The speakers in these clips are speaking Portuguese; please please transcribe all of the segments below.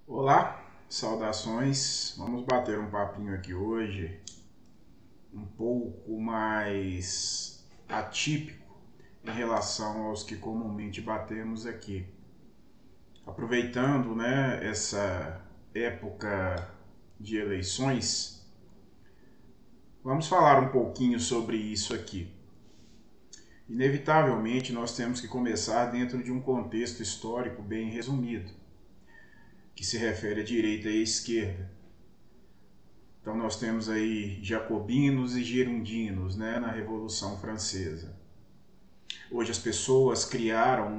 Olá, saudações. Vamos bater um papinho aqui hoje, um pouco mais atípico em relação aos que comumente batemos aqui. Aproveitando, essa época de eleições, vamos falar um pouquinho sobre isso aqui. Inevitavelmente, nós temos que começar dentro de um contexto histórico bem resumido, que se refere à direita e à esquerda. Então nós temos aí jacobinos e girondinos, na Revolução Francesa. Hoje as pessoas criaram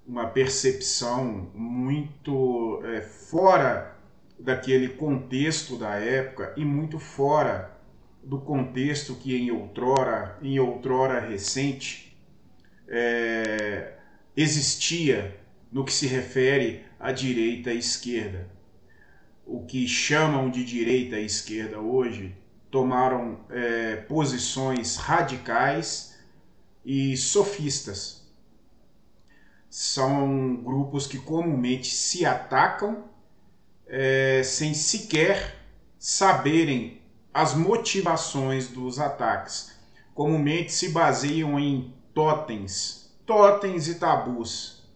uma percepção muito fora daquele contexto da época e muito fora do contexto que em outrora recente, existia no que se refere à direita e esquerda. O que chamam de direita e esquerda hoje tomaram posições radicais e sofistas. São grupos que comumente se atacam sem sequer saberem as motivações dos ataques. Comumente se baseiam em totens e tabus,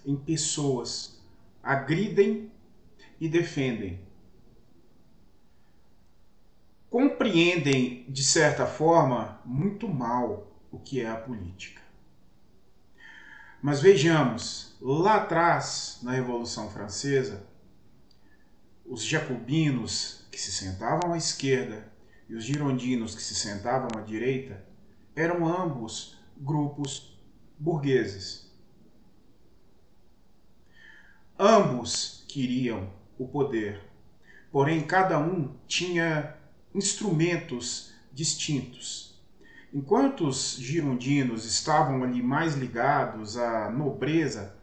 em pessoas. Agridem e defendem. Compreendem, de certa forma, muito mal o que é a política. Mas vejamos, lá atrás, na Revolução Francesa, os jacobinos, que se sentavam à esquerda, e os girondinos, que se sentavam à direita, eram ambos grupos burgueses. Ambos queriam o poder, porém cada um tinha instrumentos distintos. Enquanto os girondinos estavam ali mais ligados à nobreza,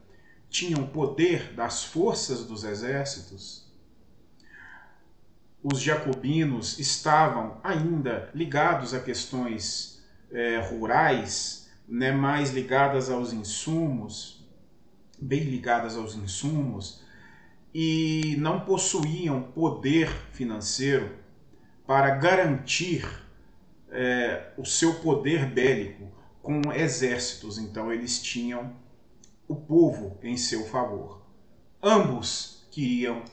tinham poder das forças dos exércitos, os jacobinos estavam ainda ligados a questões rurais, mais ligadas aos insumos, bem ligadas aos insumos, e não possuíam poder financeiro para garantir o seu poder bélico com exércitos. Então eles tinham o povo em seu favor. Ambos queriam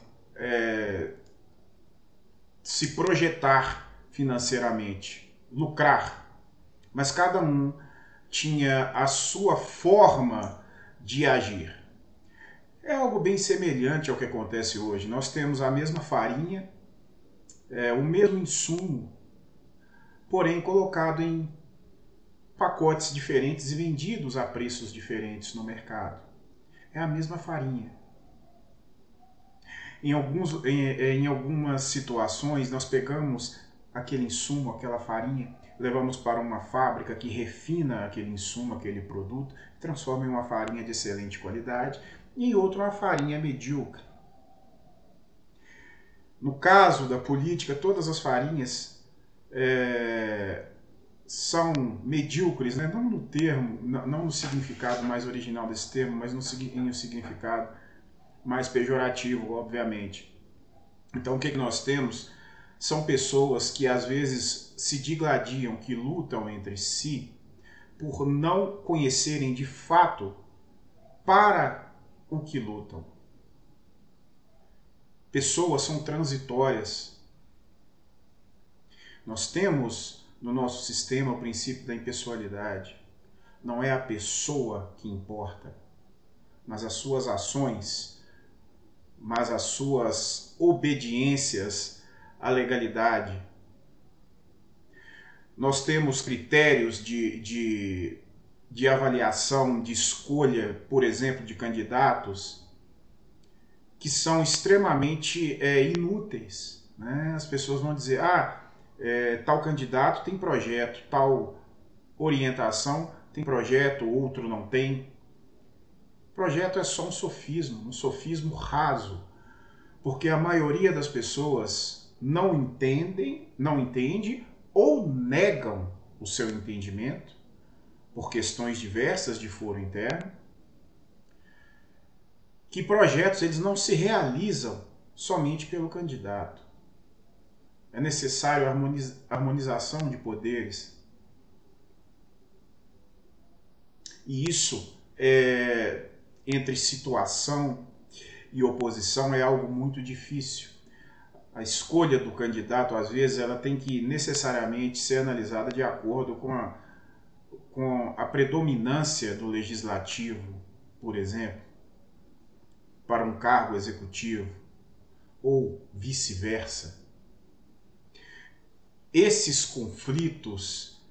se projetar financeiramente, lucrar, mas cada um tinha a sua forma de agir. É algo bem semelhante ao que acontece hoje. Nós temos a mesma farinha, o mesmo insumo, porém colocado em pacotes diferentes e vendidos a preços diferentes no mercado. É a mesma farinha. Em algumas situações, nós pegamos aquele insumo, aquela farinha, levamos para uma fábrica que refina aquele insumo, aquele produto, transforma em uma farinha de excelente qualidade, e em outra uma farinha medíocre. No caso da política, todas as farinhas são medíocres, não no termo, não no significado mais original desse termo, mas no significado mais pejorativo, obviamente. Então o que nós temos são pessoas que às vezes se digladiam, que lutam entre si, por não conhecerem de fato para o que lutam. Pessoas são transitórias. Nós temos no nosso sistema o princípio da impessoalidade. Não é a pessoa que importa, mas as suas ações, mas as suas obediências à legalidade. Nós temos critérios de avaliação, de escolha, por exemplo, de candidatos, que são extremamente inúteis. As pessoas vão dizer, tal candidato tem projeto, tal orientação tem projeto, outro não tem. Projeto é só um sofismo raso, porque a maioria das pessoas não entende ou negam o seu entendimento por questões diversas de foro interno, que projetos eles não se realizam somente pelo candidato. É necessário harmonização de poderes. E isso, entre situação e oposição, é algo muito difícil. A escolha do candidato, às vezes, ela tem que necessariamente ser analisada de acordo com a predominância do legislativo, por exemplo, para um cargo executivo, ou vice-versa. Esses conflitos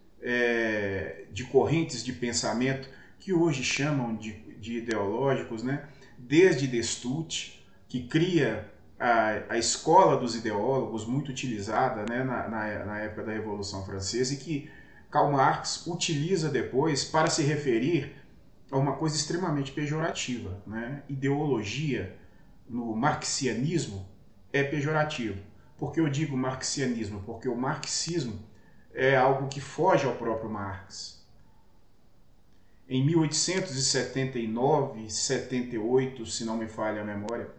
de correntes de pensamento, que hoje chamam de ideológicos, né? Desde Destut, que cria a escola dos ideólogos, muito utilizada, né, na época da Revolução Francesa, e que Karl Marx utiliza depois para se referir a uma coisa extremamente pejorativa, né? Ideologia, no marxianismo, é pejorativo. Por que eu digo marxianismo? Porque o marxismo é algo que foge ao próprio Marx. Em 1879, 78, se não me falha a memória,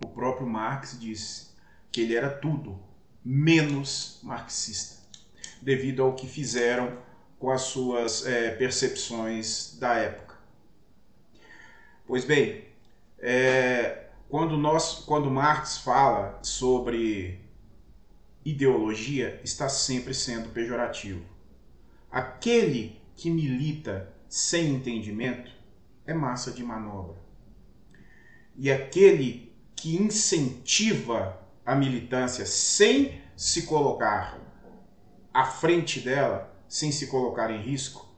o próprio Marx disse que ele era tudo menos marxista, devido ao que fizeram com as suas percepções da época. Pois bem, quando Marx fala sobre ideologia, está sempre sendo pejorativo. Aquele que milita sem entendimento é massa de manobra. E aquele que incentiva a militância sem se colocar à frente dela, sem se colocar em risco,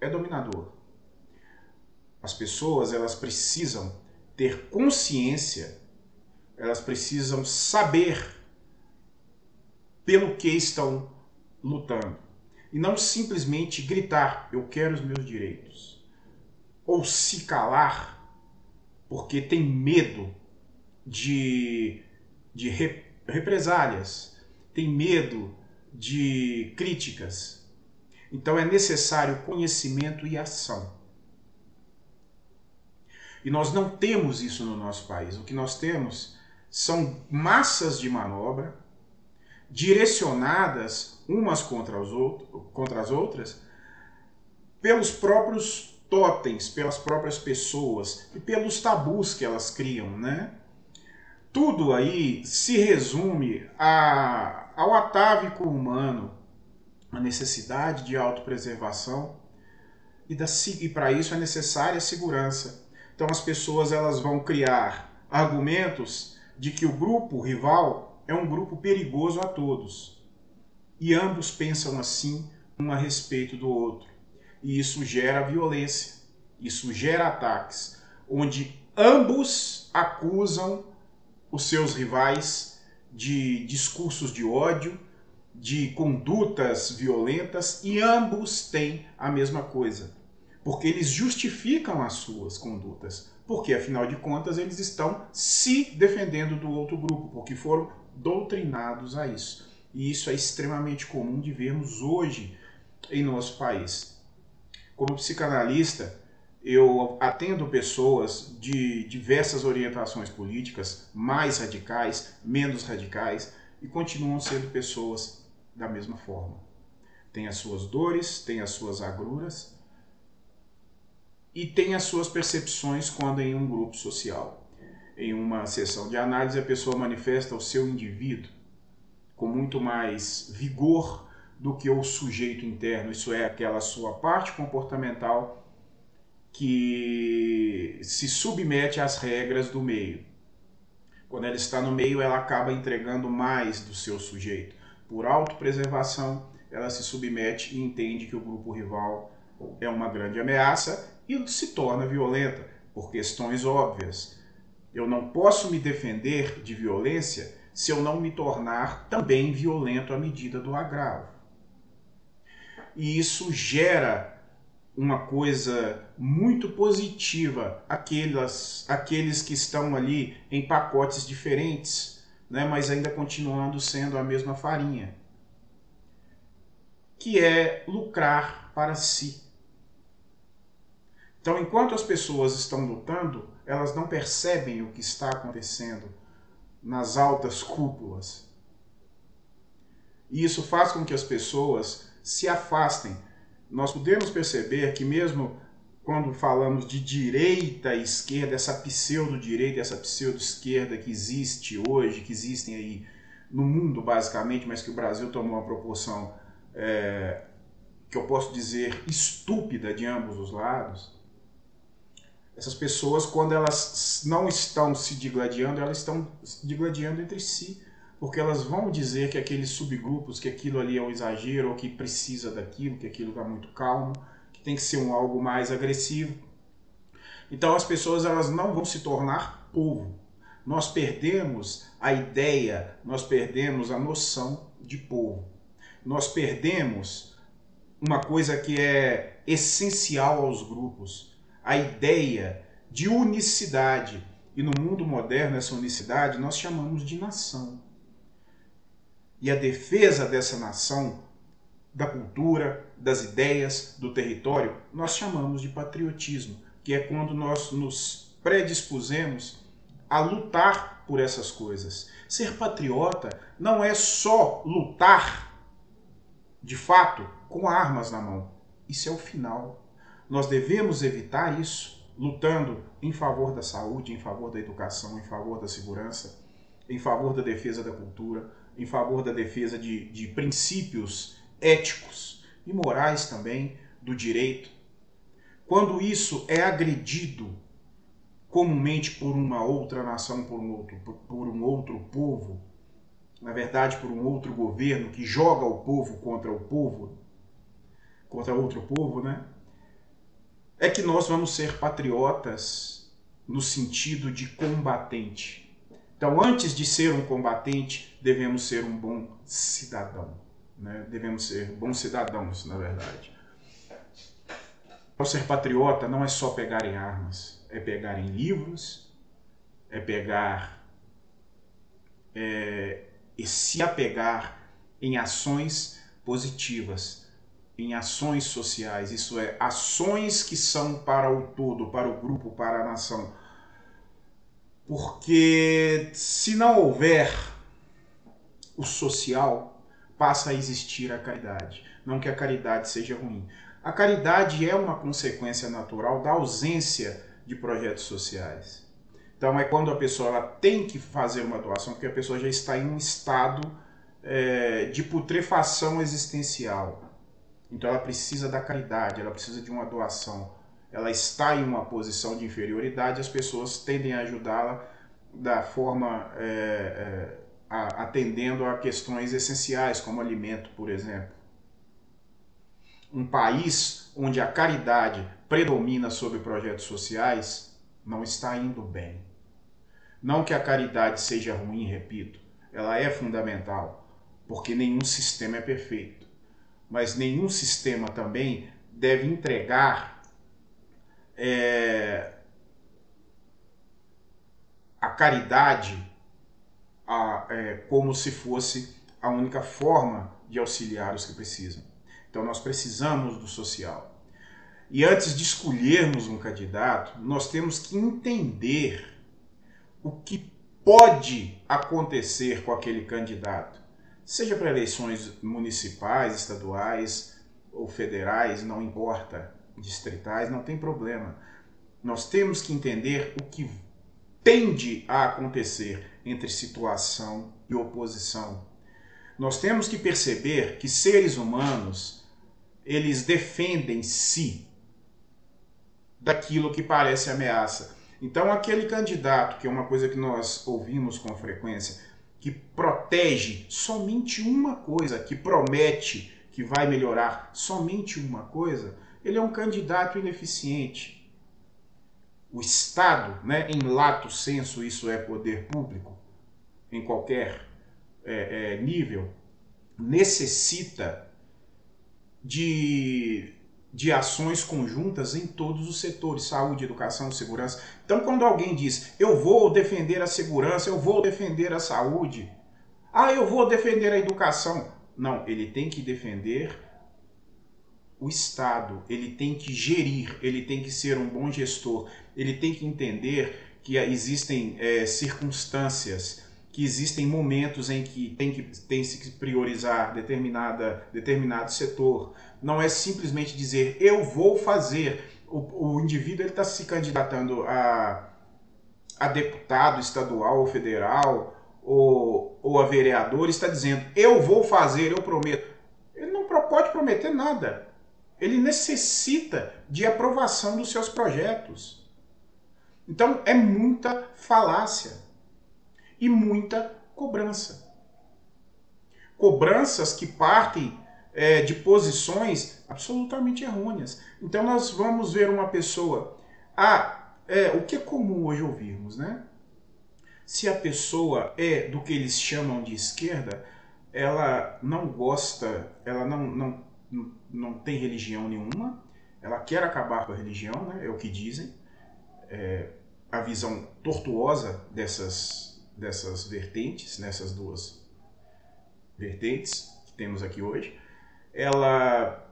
é dominador. As pessoas, elas precisam ter consciência, elas precisam saber pelo que estão lutando. E não simplesmente gritar, eu quero os meus direitos. Ou se calar porque tem medo de represálias, tem medo de críticas. Então é necessário conhecimento e ação. E nós não temos isso no nosso país. O que nós temos são massas de manobra direcionadas umas contra as outras pelos próprios totens, pelas próprias pessoas e pelos tabus que elas criam, né? Tudo aí se resume ao atávico humano, a necessidade de autopreservação e para isso é necessária a segurança. Então as pessoas elas vão criar argumentos de que o grupo rival é um grupo perigoso a todos. E ambos pensam assim, um a respeito do outro. E isso gera violência, isso gera ataques, onde ambos acusam os seus rivais de discursos de ódio, de condutas violentas, e ambos têm a mesma coisa. Porque eles justificam as suas condutas. Porque, afinal de contas, eles estão se defendendo do outro grupo, porque foram doutrinados a isso. E isso é extremamente comum de vermos hoje em nosso país. Como psicanalista, eu atendo pessoas de diversas orientações políticas, mais radicais, menos radicais, e continuam sendo pessoas da mesma forma. Tem as suas dores, tem as suas agruras, e tem as suas percepções quando em um grupo social. Em uma sessão de análise, a pessoa manifesta o seu indivíduo com muito mais vigor do que o sujeito interno, isso é, aquela sua parte comportamental que se submete às regras do meio. Quando ela está no meio, ela acaba entregando mais do seu sujeito. Por autopreservação, ela se submete e entende que o grupo rival é uma grande ameaça e se torna violenta, por questões óbvias. Eu não posso me defender de violência se eu não me tornar também violento à medida do agravo. E isso gera uma coisa muito positiva, aqueles que estão ali em pacotes diferentes, né, mas ainda continuando sendo a mesma farinha, que é lucrar para si. Então, enquanto as pessoas estão lutando, elas não percebem o que está acontecendo nas altas cúpulas. E isso faz com que as pessoas se afastem. Nós podemos perceber que mesmo quando falamos de direita e esquerda, essa pseudo-direita, essa pseudo-esquerda que existe hoje, que existem aí no mundo basicamente, mas que o Brasil tomou uma proporção, que eu posso dizer, estúpida de ambos os lados. Essas pessoas, quando elas não estão se digladiando, elas estão se digladiando entre si, porque elas vão dizer que aqueles subgrupos, que aquilo ali é um exagero, ou que precisa daquilo, que aquilo está muito calmo, que tem que ser algo mais agressivo. Então as pessoas, elas não vão se tornar povo. Nós perdemos a ideia, nós perdemos a noção de povo. Nós perdemos uma coisa que é essencial aos grupos, a ideia de unicidade. E no mundo moderno, essa unicidade nós chamamos de nação. E a defesa dessa nação, da cultura, das ideias, do território, nós chamamos de patriotismo, que é quando nós nos predispusemos a lutar por essas coisas. Ser patriota não é só lutar, de fato, com armas na mão. Isso é o final. Nós devemos evitar isso, lutando em favor da saúde, em favor da educação, em favor da segurança, em favor da defesa da cultura, em favor da defesa de princípios éticos e morais também, do direito. Quando isso é agredido comumente por uma outra nação, por um outro povo, na verdade por um outro governo que joga o povo, contra outro povo, né? É que nós vamos ser patriotas no sentido de combatente. Então, antes de ser um combatente, devemos ser um bom cidadão, né? Devemos ser bons cidadãos, na verdade. Ao ser patriota não é só pegar em armas, é pegar em livros, é pegar e se apegar em ações positivas, em ações sociais, isso é, ações que são para o todo, para o grupo, para a nação. Porque se não houver o social, passa a existir a caridade. Não que a caridade seja ruim. A caridade é uma consequência natural da ausência de projetos sociais. Então é quando a pessoa ela tem que fazer uma doação, porque a pessoa já está em um estado de putrefação existencial. Então ela precisa da caridade, ela precisa de uma doação. Ela está em uma posição de inferioridade, as pessoas tendem a ajudá-la da forma atendendo a questões essenciais, como alimento, por exemplo. Um país onde a caridade predomina sobre projetos sociais não está indo bem. Não que a caridade seja ruim, repito, ela é fundamental, porque nenhum sistema é perfeito. Mas nenhum sistema também deve entregar a caridade como se fosse a única forma de auxiliar os que precisam. Então nós precisamos do social. E antes de escolhermos um candidato, nós temos que entender o que pode acontecer com aquele candidato. Seja para eleições municipais, estaduais ou federais, não importa, distritais, não tem problema. Nós temos que entender o que tende a acontecer entre situação e oposição. Nós temos que perceber que seres humanos, eles defendem-se daquilo que parece ameaça. Então aquele candidato, que é uma coisa que nós ouvimos com frequência, que protege somente uma coisa, que promete que vai melhorar somente uma coisa, ele é um candidato ineficiente. O Estado, né, em lato sensu, isso é poder público, em qualquer nível, necessita de ações conjuntas em todos os setores, saúde, educação, segurança. Então, quando alguém diz, eu vou defender a segurança, eu vou defender a saúde, eu vou defender a educação. Não, ele tem que defender o Estado ele tem que gerir, ele tem que ser um bom gestor, ele tem que entender que existem circunstâncias, que existem momentos em que tem que priorizar determinado setor. Não é simplesmente dizer eu vou fazer. O indivíduo está se candidatando a deputado estadual ou federal ou a vereador, está dizendo eu vou fazer, eu prometo. Ele não pode prometer nada. Ele necessita de aprovação dos seus projetos. Então é muita falácia e muita cobrança. Cobranças que partem de posições absolutamente errôneas. Então nós vamos ver uma pessoa... o que é comum hoje ouvirmos, né? Se a pessoa é do que eles chamam de esquerda, ela não gosta, ela não tem religião nenhuma, ela quer acabar com a religião, né? É o que dizem. A visão tortuosa dessas vertentes, nessas duas vertentes que temos aqui hoje. Ela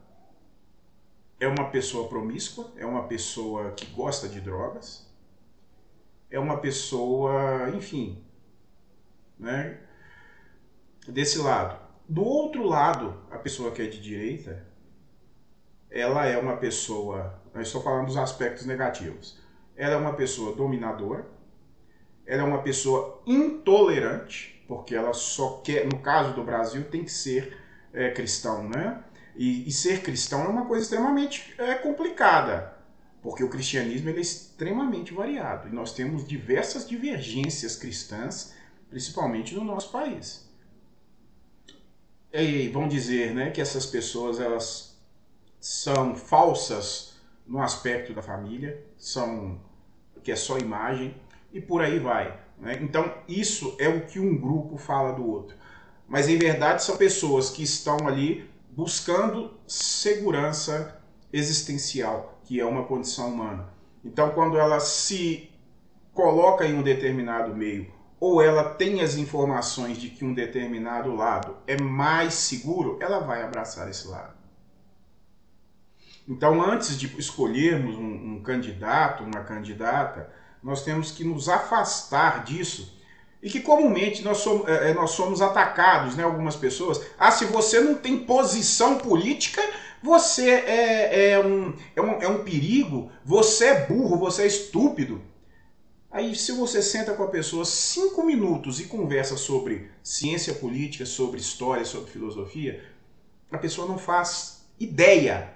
é uma pessoa promíscua, é uma pessoa que gosta de drogas, é uma pessoa, enfim, né, desse lado. Do outro lado, a pessoa que é de direita, ela é uma pessoa, eu estou falando dos aspectos negativos, ela é uma pessoa dominadora, ela é uma pessoa intolerante, porque ela só quer, no caso do Brasil, tem que ser cristão, né? E ser cristão é uma coisa extremamente complicada, porque o cristianismo ele é extremamente variado, e nós temos diversas divergências cristãs, principalmente no nosso país. E vão dizer, né, que essas pessoas elas são falsas no aspecto da família, que é só imagem, e por aí vai. Né? Então, isso é o que um grupo fala do outro. Mas, em verdade, são pessoas que estão ali buscando segurança existencial, que é uma condição humana. Então, quando ela se coloca em um determinado meio, ou ela tem as informações de que um determinado lado é mais seguro, ela vai abraçar esse lado. Então, antes de escolhermos um candidato, uma candidata, nós temos que nos afastar disso. E que comumente nós somos atacados, né, algumas pessoas. Se você não tem posição política, você é um perigo, você é burro, você é estúpido. Aí se você senta com a pessoa 5 minutos e conversa sobre ciência política, sobre história, sobre filosofia, a pessoa não faz ideia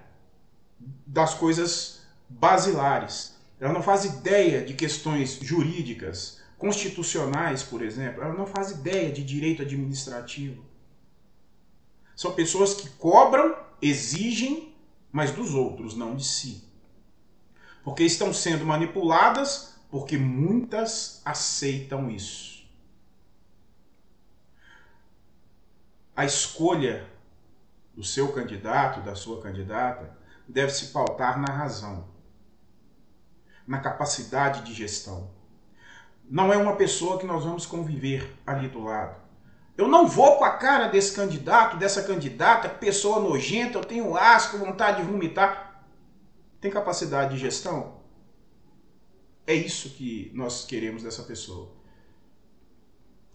das coisas basilares. Ela não faz ideia de questões jurídicas, constitucionais, por exemplo. Ela não faz ideia de direito administrativo. São pessoas que cobram, exigem, mas dos outros, não de si. Porque estão sendo manipuladas, porque muitas aceitam isso. A escolha do seu candidato, da sua candidata, deve se pautar na razão, na capacidade de gestão. Não é uma pessoa que nós vamos conviver ali do lado. Eu não vou com a cara desse candidato, dessa candidata, pessoa nojenta, eu tenho asco, vontade de vomitar. Tem capacidade de gestão? É isso que nós queremos dessa pessoa.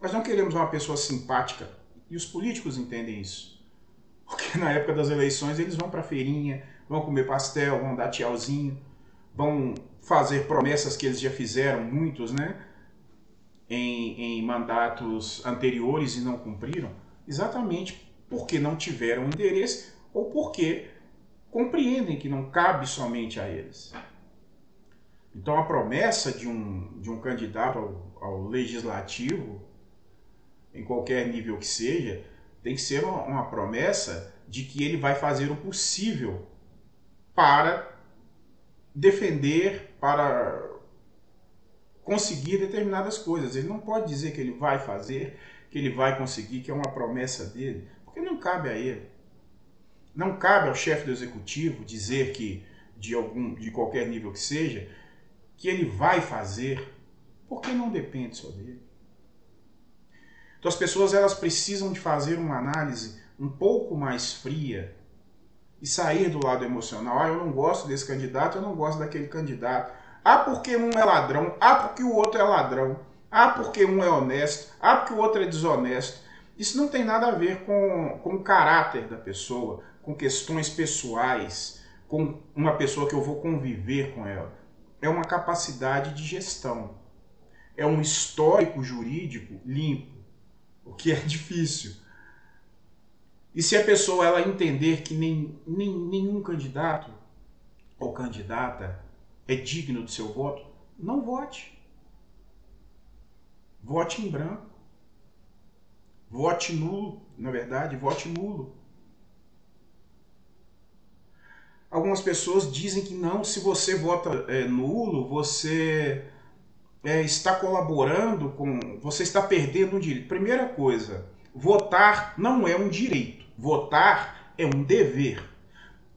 Nós não queremos uma pessoa simpática, e os políticos entendem isso. Porque na época das eleições eles vão para a feirinha, vão comer pastel, vão dar tchauzinho, vão fazer promessas que eles já fizeram, muitos, né? Em mandatos anteriores e não cumpriram, exatamente porque não tiveram interesse ou porque compreendem que não cabe somente a eles. Então a promessa de um candidato ao legislativo, em qualquer nível que seja, tem que ser uma promessa de que ele vai fazer o possível para defender, para conseguir determinadas coisas. Ele não pode dizer que ele vai fazer, que ele vai conseguir, que é uma promessa dele, porque não cabe a ele. Não cabe ao chefe do executivo dizer que, de qualquer nível que seja, que ele vai fazer, porque não depende só dele. Então as pessoas elas precisam de fazer uma análise um pouco mais fria e sair do lado emocional. Ah, eu não gosto desse candidato, eu não gosto daquele candidato. Ah, porque um é ladrão. Ah, porque o outro é ladrão. Ah, porque um é honesto. Ah, porque o outro é desonesto. Isso não tem nada a ver com o caráter da pessoa, com questões pessoais, com uma pessoa que eu vou conviver com ela. É uma capacidade de gestão. É um histórico jurídico limpo, o que é difícil. E se a pessoa ela entender que nenhum candidato ou candidata é digno do seu voto, não vote. Vote em branco. Vote nulo, na verdade, vote nulo. Algumas pessoas dizem que não, se você vota nulo, você está colaborando com... Você está perdendo um direito. Primeira coisa, votar não é um direito. Votar é um dever.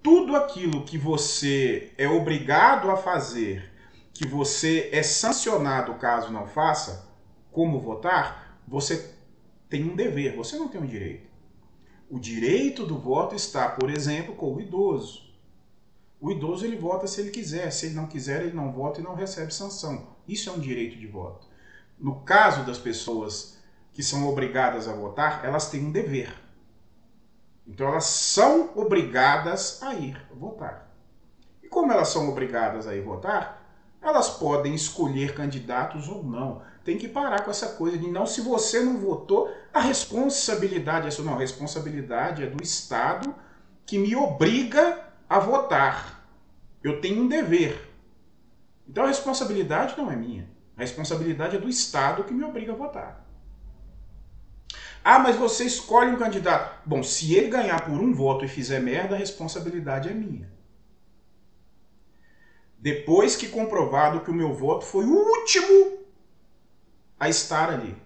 Tudo aquilo que você é obrigado a fazer, que você é sancionado caso não faça, como votar, você tem um dever, você não tem um direito. O direito do voto está, por exemplo, com o idoso. O idoso ele vota se ele quiser, se ele não quiser ele não vota e não recebe sanção. Isso é um direito de voto. No caso das pessoas que são obrigadas a votar, elas têm um dever. Então elas são obrigadas a ir votar. E como elas são obrigadas a ir votar, elas podem escolher candidatos ou não. Tem que parar com essa coisa de não, se você não votou, a responsabilidade é sua. Não, a responsabilidade é do Estado que me obriga a votar. Eu tenho um dever. Então a responsabilidade não é minha. A responsabilidade é do Estado que me obriga a votar. Ah, mas você escolhe um candidato. Bom, se ele ganhar por um voto e fizer merda, a responsabilidade é minha. Depois que comprovado que o meu voto foi o último a estar ali.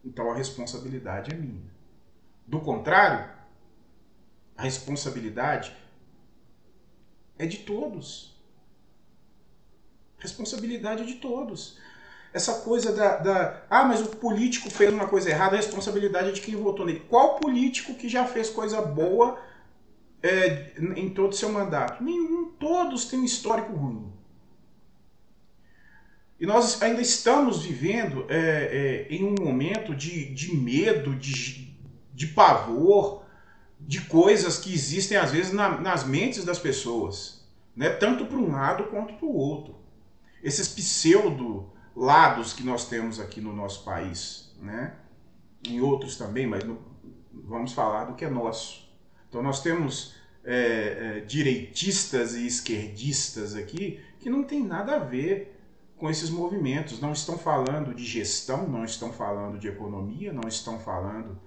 Então a responsabilidade é minha. Do contrário, a responsabilidade é de todos. A responsabilidade é de todos. Essa coisa ah, mas o político fez uma coisa errada, a responsabilidade é de quem votou nele. Qual político que já fez coisa boa em todo o seu mandato? Nenhum. Todos têm um histórico ruim. E nós ainda estamos vivendo em um momento de medo, de pavor, de coisas que existem às vezes nas mentes das pessoas, né? Tanto para um lado quanto para o outro. Esses pseudo-lados que nós temos aqui no nosso país, né? Em outros também, mas vamos falar do que é nosso. Então nós temos direitistas e esquerdistas aqui que não tem nada a ver com esses movimentos. Não estão falando de gestão, não estão falando de economia, não estão falando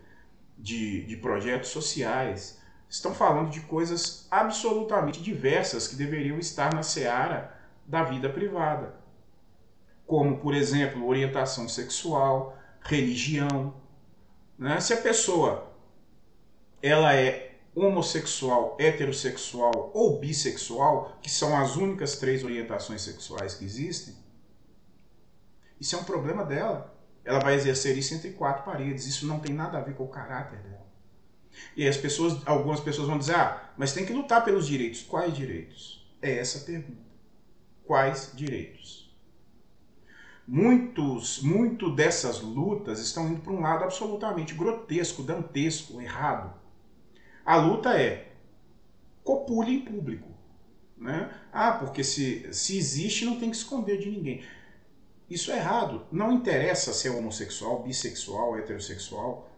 de projetos sociais. Estão falando de coisas absolutamente diversas que deveriam estar na seara da vida privada. Como, por exemplo, orientação sexual, religião. Né? Se a pessoa ela é homossexual, heterossexual ou bissexual, que são as únicas 3 orientações sexuais que existem, isso é um problema dela. Ela vai exercer isso entre 4 paredes. Isso não tem nada a ver com o caráter dela. E aí algumas pessoas vão dizer, mas tem que lutar pelos direitos. Quais direitos? É essa a pergunta. Quais direitos? Muito dessas lutas estão indo para um lado absolutamente grotesco, dantesco, errado. A luta é copule em público. Né? Porque se existe, não tem que esconder de ninguém. Isso é errado. Não interessa se é homossexual, bissexual, heterossexual.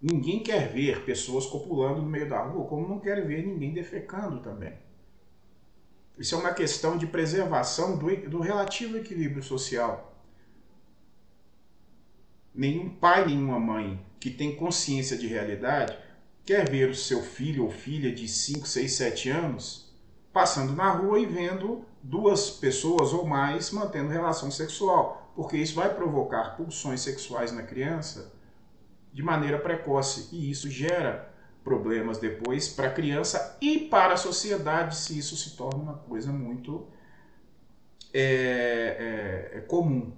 Ninguém quer ver pessoas copulando no meio da rua, como não quer ver ninguém defecando também. Isso é uma questão de preservação do relativo equilíbrio social. Nenhum pai, nenhuma mãe que tem consciência de realidade quer ver o seu filho ou filha de 5, 6, 7 anos passando na rua e vendo 2 pessoas ou mais mantendo relação sexual, porque isso vai provocar pulsões sexuais na criança de maneira precoce e isso gera problemas depois para a criança e para a sociedade se isso se torna uma coisa muito comum.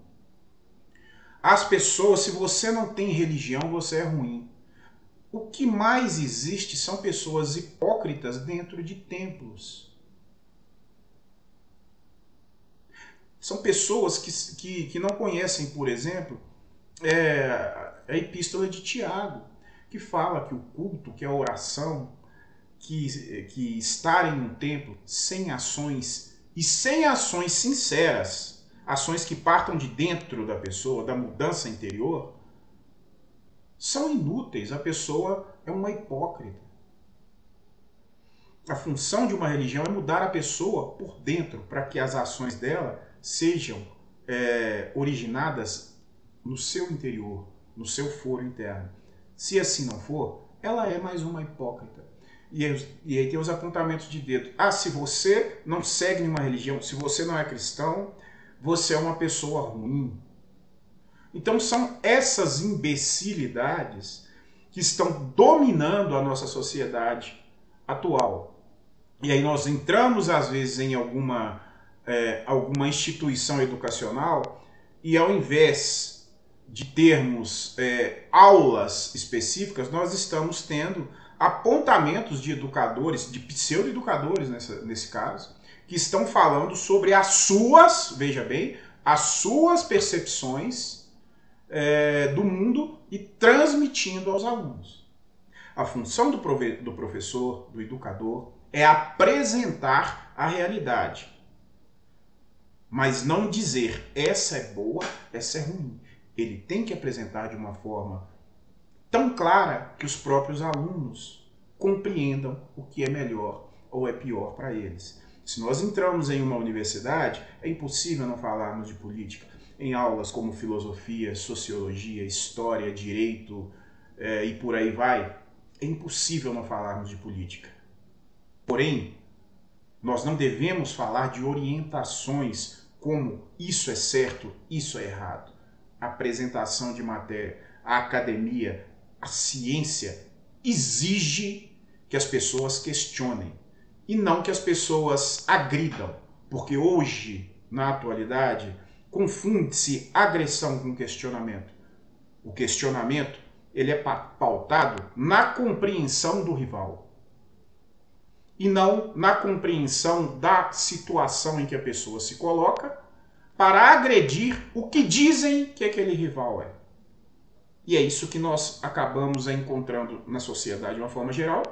As pessoas, se você não tem religião, você é ruim. O que mais existe são pessoas hipócritas dentro de templos. São pessoas que não conhecem, por exemplo, a epístola de Tiago, que fala que o culto, que a oração, que estar em um templo sem ações e sem ações sinceras, ações que partam de dentro da pessoa, da mudança interior, são inúteis. A pessoa é uma hipócrita. A função de uma religião é mudar a pessoa por dentro, para que as ações dela sejam originadas no seu interior, no seu foro interno. Se assim não for, ela é mais uma hipócrita. E aí tem os apontamentos de dedo. Ah, se você não segue nenhuma religião, se você não é cristão, você é uma pessoa ruim. Então são essas imbecilidades que estão dominando a nossa sociedade atual. E aí nós entramos às vezes em alguma instituição educacional e ao invés de termos aulas específicas, nós estamos tendo apontamentos de educadores, de pseudo-educadores nesse caso, que estão falando sobre as suas, veja bem, as suas percepções do mundo e transmitindo aos alunos. A função do professor, do educador, é apresentar a realidade, mas não dizer essa é boa, essa é ruim. Ele tem que apresentar de uma forma tão clara que os próprios alunos compreendam o que é melhor ou é pior para eles. Se nós entramos em uma universidade, é impossível não falarmos de política. Em aulas como filosofia, sociologia, história, direito e por aí vai, é impossível não falarmos de política. Porém, nós não devemos falar de orientações como isso é certo, isso é errado. A apresentação de matéria, a academia, a ciência exige que as pessoas questionem e não que as pessoas agridam, porque hoje, na atualidade, confunde-se agressão com questionamento. O questionamento ele é pautado na compreensão do rival e não na compreensão da situação em que a pessoa se coloca para agredir o que dizem que aquele rival é. E é isso que nós acabamos encontrando na sociedade de uma forma geral.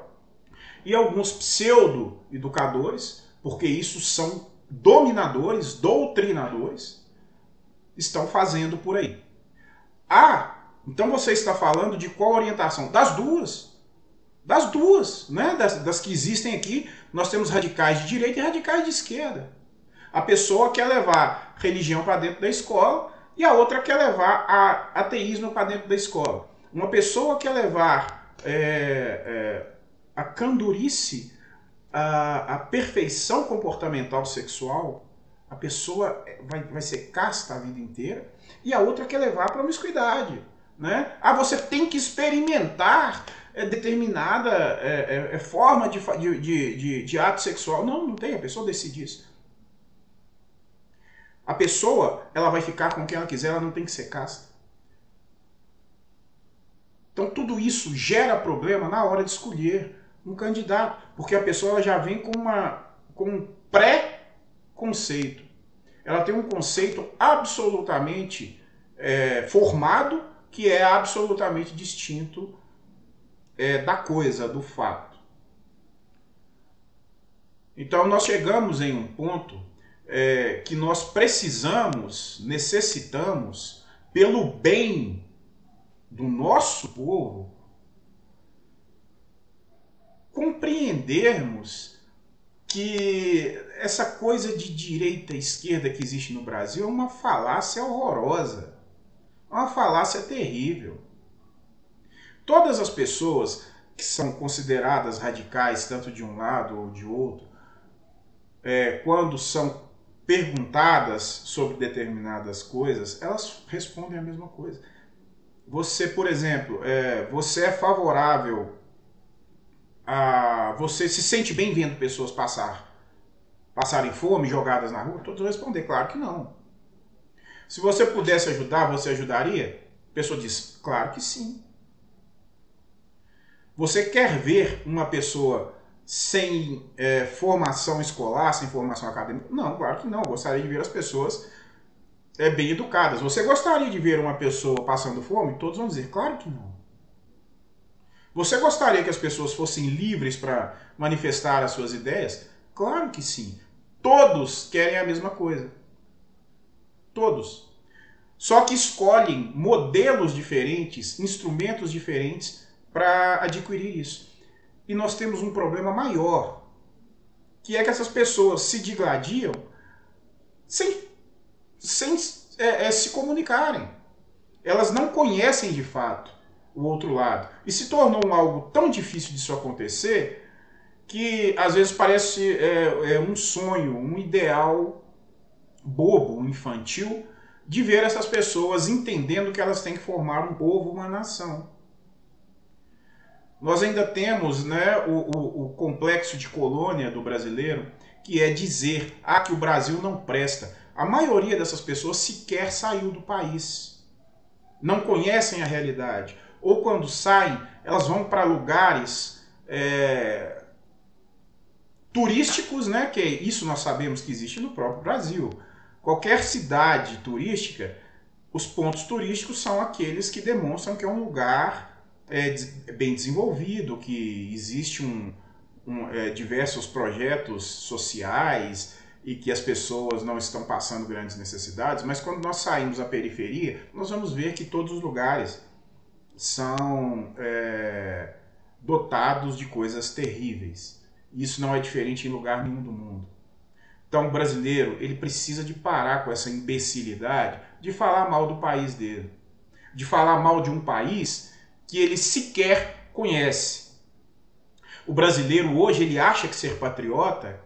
E alguns pseudo-educadores, porque isso são dominadores, doutrinadores, estão fazendo por aí. Ah, então você está falando de qual orientação? Das duas. Das duas, né? Das que existem aqui, nós temos radicais de direita e radicais de esquerda. A pessoa quer levar religião para dentro da escola e a outra quer levar ateísmo para dentro da escola. Uma pessoa quer levar a candurice, a perfeição comportamental sexual, a pessoa vai ser casta a vida inteira, e a outra quer levar a promiscuidade. Né? Ah, você tem que experimentar determinada forma de ato sexual. Não, não tem, a pessoa decide isso. A pessoa, ela vai ficar com quem ela quiser, ela não tem que ser casta. Então tudo isso gera problema na hora de escolher um candidato, porque a pessoa ela já vem com um pré-conceito. Ela tem um conceito absolutamente formado, que é absolutamente distinto da coisa, do fato. Então nós chegamos em um ponto que nós necessitamos, pelo bem do nosso povo, compreendermos que essa coisa de direita e esquerda que existe no Brasil é uma falácia horrorosa, é uma falácia terrível. Todas as pessoas que são consideradas radicais, tanto de um lado ou de outro, quando são perguntadas sobre determinadas coisas, elas respondem a mesma coisa. Você, por exemplo, você é favorável você se sente bem vendo pessoas passarem fome, jogadas na rua? Todos vão responder, claro que não. Se você pudesse ajudar, você ajudaria? A pessoa diz, claro que sim. Você quer ver uma pessoa sem formação escolar, sem formação acadêmica? Não, claro que não. Eu gostaria de ver as pessoas bem educadas. Você gostaria de ver uma pessoa passando fome? Todos vão dizer, claro que não. Você gostaria que as pessoas fossem livres para manifestar as suas ideias? Claro que sim. Todos querem a mesma coisa. Todos. Só que escolhem modelos diferentes, instrumentos diferentes para adquirir isso. E nós temos um problema maior, que é que essas pessoas se digladiam sem se comunicarem. Elas não conhecem de fato o outro lado. E se tornou algo tão difícil disso acontecer que às vezes parece um sonho, um ideal bobo, infantil, de ver essas pessoas entendendo que elas têm que formar um povo, uma nação. Nós ainda temos, né, o complexo de colônia do brasileiro, que é dizer que o Brasil não presta. A maioria dessas pessoas sequer saiu do país. Não conhecem a realidade. Ou quando saem, elas vão para lugares turísticos, né, que isso nós sabemos que existe no próprio Brasil. Qualquer cidade turística, os pontos turísticos são aqueles que demonstram que é um lugar bem desenvolvido, que existe diversos projetos sociais e que as pessoas não estão passando grandes necessidades, mas quando nós saímos à periferia, nós vamos ver que todos os lugares são dotados de coisas terríveis. Isso não é diferente em lugar nenhum do mundo. Então o brasileiro, ele precisa de parar com essa imbecilidade de falar mal do país dele, de falar mal de um país que ele sequer conhece. O brasileiro hoje, ele acha que ser patriota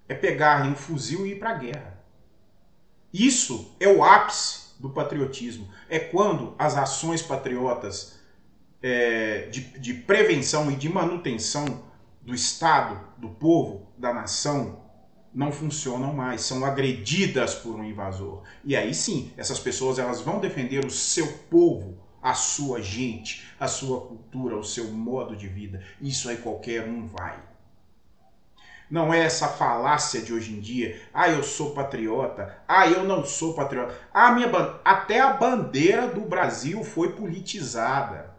é pegar um fuzil e ir para a guerra. Isso é o ápice do patriotismo. É quando as ações patriotas de prevenção e de manutenção do Estado, do povo, da nação, não funcionam mais, são agredidas por um invasor. E aí sim, essas pessoas elas vão defender o seu povo, a sua gente, a sua cultura, o seu modo de vida. Isso aí qualquer um vai. Não é essa falácia de hoje em dia, eu sou patriota, eu não sou patriota. Até a bandeira do Brasil foi politizada.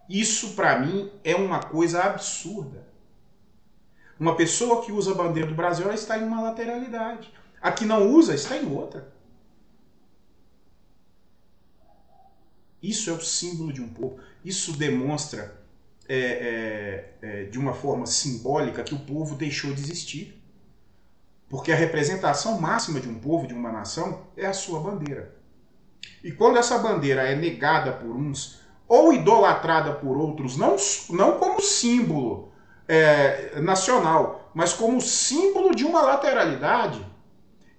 Isso para mim é uma coisa absurda. Uma pessoa que usa a bandeira do Brasil, ela está em uma lateralidade. A que não usa, está em outra. Isso é o símbolo de um povo. Isso demonstra, de uma forma simbólica, que o povo deixou de existir. Porque a representação máxima de um povo, de uma nação, é a sua bandeira. E quando essa bandeira é negada por uns, ou idolatrada por outros, não como símbolo nacional, mas como símbolo de uma lateralidade,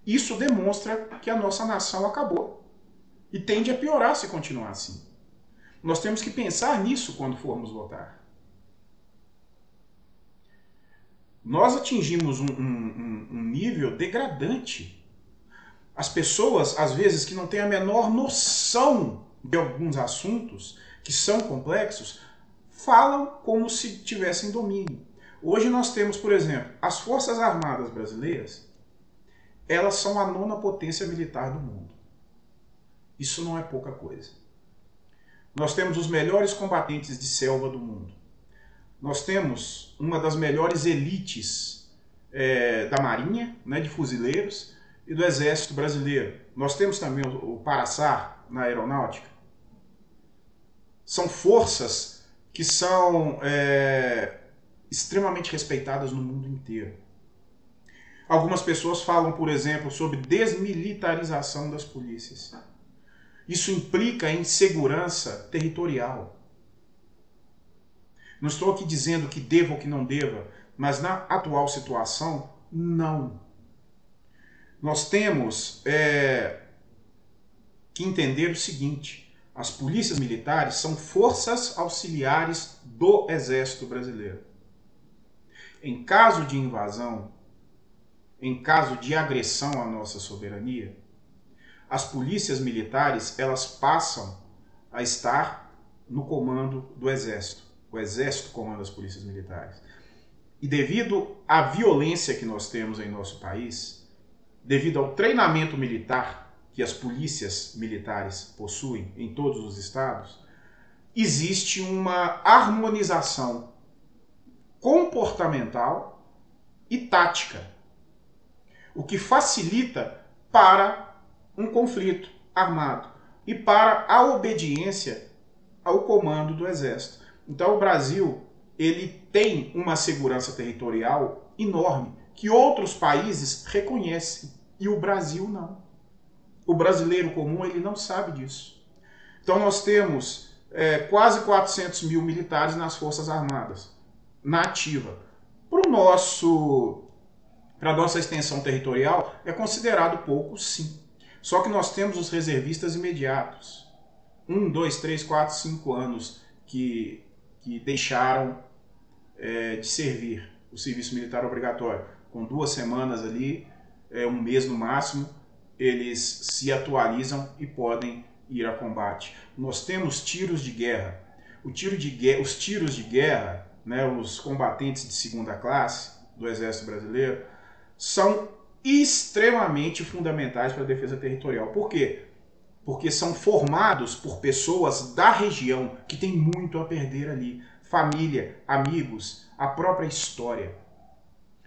isso demonstra que a nossa nação acabou. E tende a piorar se continuar assim. Nós temos que pensar nisso quando formos votar. Nós atingimos um nível degradante. As pessoas, às vezes, que não têm a menor noção de alguns assuntos que são complexos, falam como se tivessem domínio. Hoje nós temos, por exemplo, as Forças Armadas Brasileiras, elas são a 9ª potência militar do mundo. Isso não é pouca coisa. Nós temos os melhores combatentes de selva do mundo. Nós temos uma das melhores elites da Marinha, né, de fuzileiros, e do Exército Brasileiro. Nós temos também o Paraçar na aeronáutica. São forças que são extremamente respeitadas no mundo inteiro. Algumas pessoas falam, por exemplo, sobre desmilitarização das polícias. Isso implica em segurança territorial. Não estou aqui dizendo que deva ou que não deva, mas na atual situação, não. Nós temos que entender o seguinte: as polícias militares são forças auxiliares do Exército Brasileiro. Em caso de invasão, em caso de agressão à nossa soberania, as polícias militares elas passam a estar no comando do Exército. O Exército comanda as polícias militares. E devido à violência que nós temos em nosso país, devido ao treinamento militar que as polícias militares possuem em todos os estados, existe uma harmonização comportamental e tática, o que facilita para um conflito armado e para a obediência ao comando do Exército. Então o Brasil, ele tem uma segurança territorial enorme, que outros países reconhecem, e o Brasil não. O brasileiro comum, ele não sabe disso. Então nós temos quase 400 mil militares nas Forças Armadas, na ativa. Para a nossa extensão territorial, é considerado pouco, sim. Só que nós temos os reservistas imediatos. 1, 2, 3, 4, 5 anos que deixaram de servir o serviço militar obrigatório. Com 2 semanas ali, 1 mês no máximo, eles se atualizam e podem ir a combate. Nós temos tiros de guerra. Os tiros de guerra, né, os combatentes de segunda classe do Exército Brasileiro, são extremamente fundamentais para a defesa territorial. Por quê? Porque são formados por pessoas da região que têm muito a perder ali. Família, amigos, a própria história.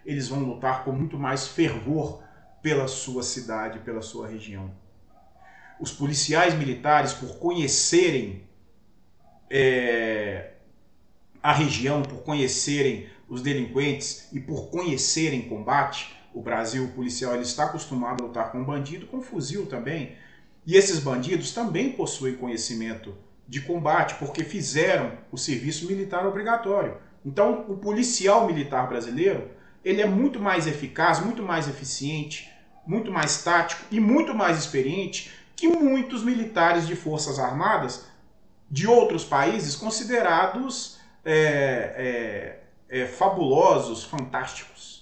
Eles vão lutar com muito mais fervor pela sua cidade, pela sua região. Os policiais militares, por conhecerem a região, por conhecerem os delinquentes e por conhecerem combate, o Brasil, o policial, ele está acostumado a lutar com bandido, com fuzil também. E esses bandidos também possuem conhecimento de combate, porque fizeram o serviço militar obrigatório. Então, o policial militar brasileiro, ele é muito mais eficaz, muito mais eficiente, muito mais tático e muito mais experiente que muitos militares de forças armadas de outros países considerados fabulosos, fantásticos.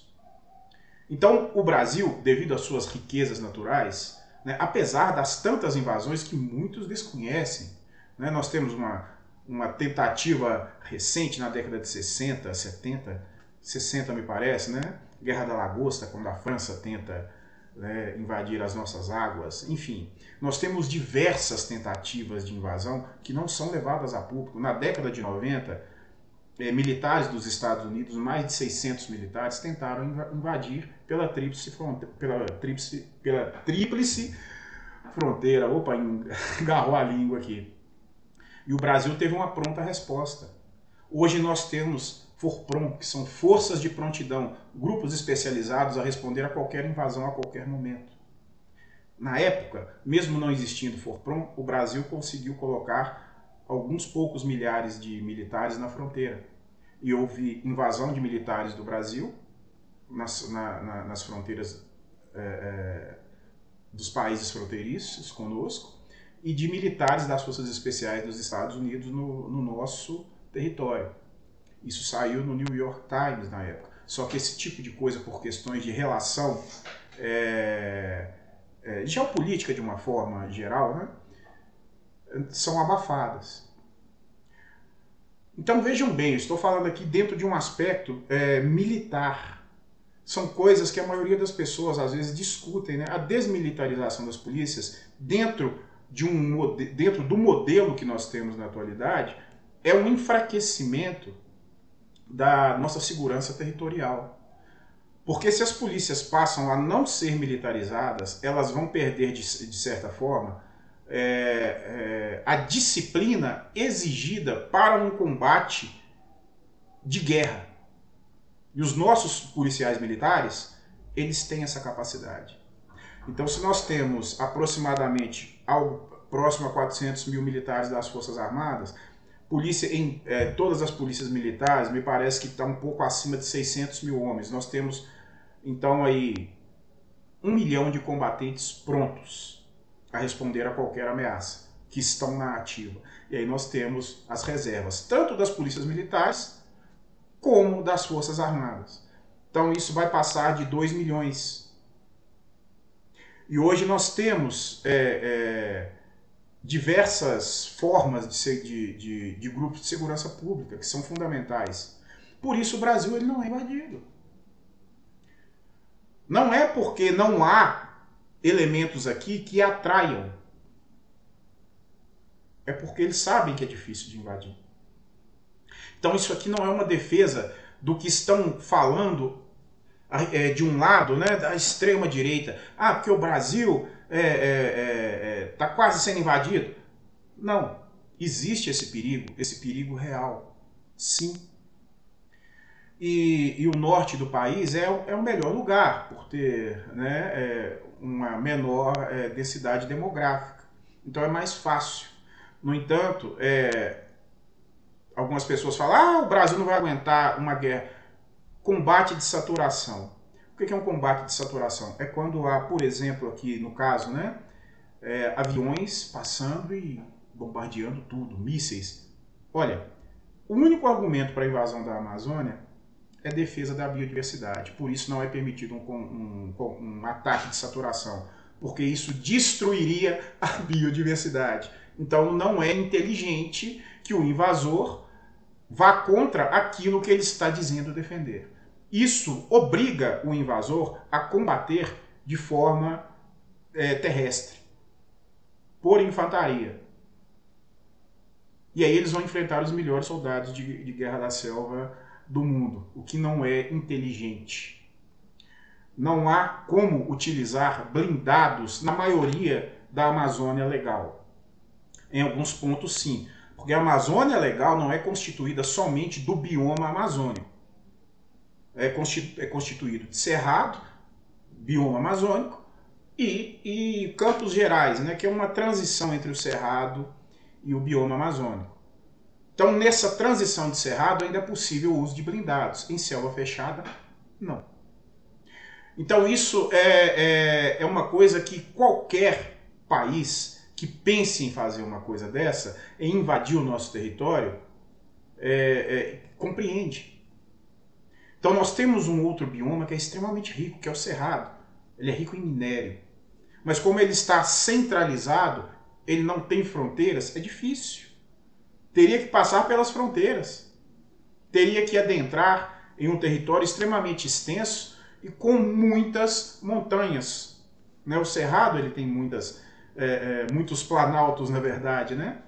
Então, o Brasil, devido às suas riquezas naturais, né, apesar das tantas invasões que muitos desconhecem, né, nós temos uma tentativa recente na década de 60, 70, 60 me parece, né? Guerra da Lagosta, quando a França tenta invadir as nossas águas. Enfim, nós temos diversas tentativas de invasão que não são levadas a público. Na década de 90, militares dos Estados Unidos, mais de 600 militares, tentaram invadir pela tríplice fronteira. Opa, agarrou a língua aqui. E o Brasil teve uma pronta resposta. Hoje nós temos FORPROM, que são forças de prontidão, grupos especializados a responder a qualquer invasão a qualquer momento. Na época, mesmo não existindo FORPROM, o Brasil conseguiu colocar alguns poucos milhares de militares na fronteira. E houve invasão de militares do Brasil nas fronteiras dos países fronteiriços conosco e de militares das Forças Especiais dos Estados Unidos no nosso território. Isso saiu no New York Times na época. Só que esse tipo de coisa, por questões de relação geopolítica de uma forma geral, né, são abafadas. Então vejam bem, eu estou falando aqui dentro de um aspecto militar. São coisas que a maioria das pessoas às vezes discutem, né? A desmilitarização das polícias dentro do modelo que nós temos na atualidade é um enfraquecimento da nossa segurança territorial. Porque se as polícias passam a não ser militarizadas, elas vão perder, de certa forma, a disciplina exigida para um combate de guerra. E os nossos policiais militares, eles têm essa capacidade. Então, se nós temos aproximadamente algo próximo a 400 mil militares das Forças Armadas, todas as polícias militares, me parece que está um pouco acima de 600 mil homens. Nós temos, então, aí 1 milhão de combatentes prontos a responder a qualquer ameaça, que estão na ativa. E aí nós temos as reservas, tanto das polícias militares, como das Forças Armadas. Então isso vai passar de 2 milhões. E hoje nós temos diversas formas de grupos de segurança pública que são fundamentais. Por isso o Brasil ele não é invadido. Não é porque não há elementos aqui que atraiam. É porque eles sabem que é difícil de invadir. Então isso aqui não é uma defesa do que estão falando de um lado, né, da extrema direita. Ah, porque o Brasil está quase sendo invadido. Não. Existe esse perigo real. Sim. E o norte do país é o melhor lugar, por ter, né, uma menor densidade demográfica. Então é mais fácil. No entanto, algumas pessoas falam, o Brasil não vai aguentar uma guerra. Combate de saturação. O que é um combate de saturação? É quando há, por exemplo, aqui no caso, né, aviões passando e bombardeando tudo, mísseis. Olha, o único argumento para a invasão da Amazônia é defesa da biodiversidade. Por isso não é permitido um ataque de saturação, porque isso destruiria a biodiversidade. Então não é inteligente que o invasor vá contra aquilo que ele está dizendo defender. Isso obriga o invasor a combater de forma terrestre, por infantaria. E aí eles vão enfrentar os melhores soldados de guerra da selva do mundo, o que não é inteligente. Não há como utilizar blindados na maioria da Amazônia legal. Em alguns pontos, sim. Porque a Amazônia legal não é constituída somente do bioma amazônico. É constituído de cerrado, bioma amazônico, e Campos Gerais, né, que é uma transição entre o cerrado e o bioma amazônico. Então, nessa transição de cerrado, ainda é possível o uso de blindados. Em selva fechada, não. Então, isso é uma coisa que qualquer país que pense em fazer uma coisa dessa, em invadir o nosso território, compreende. Então, nós temos um outro bioma que é extremamente rico, que é o cerrado. Ele é rico em minério. Mas como ele está centralizado, ele não tem fronteiras, é difícil. Teria que passar pelas fronteiras. Teria que adentrar em um território extremamente extenso e com muitas montanhas. Né? O cerrado ele tem muitos planaltos, na verdade. Né?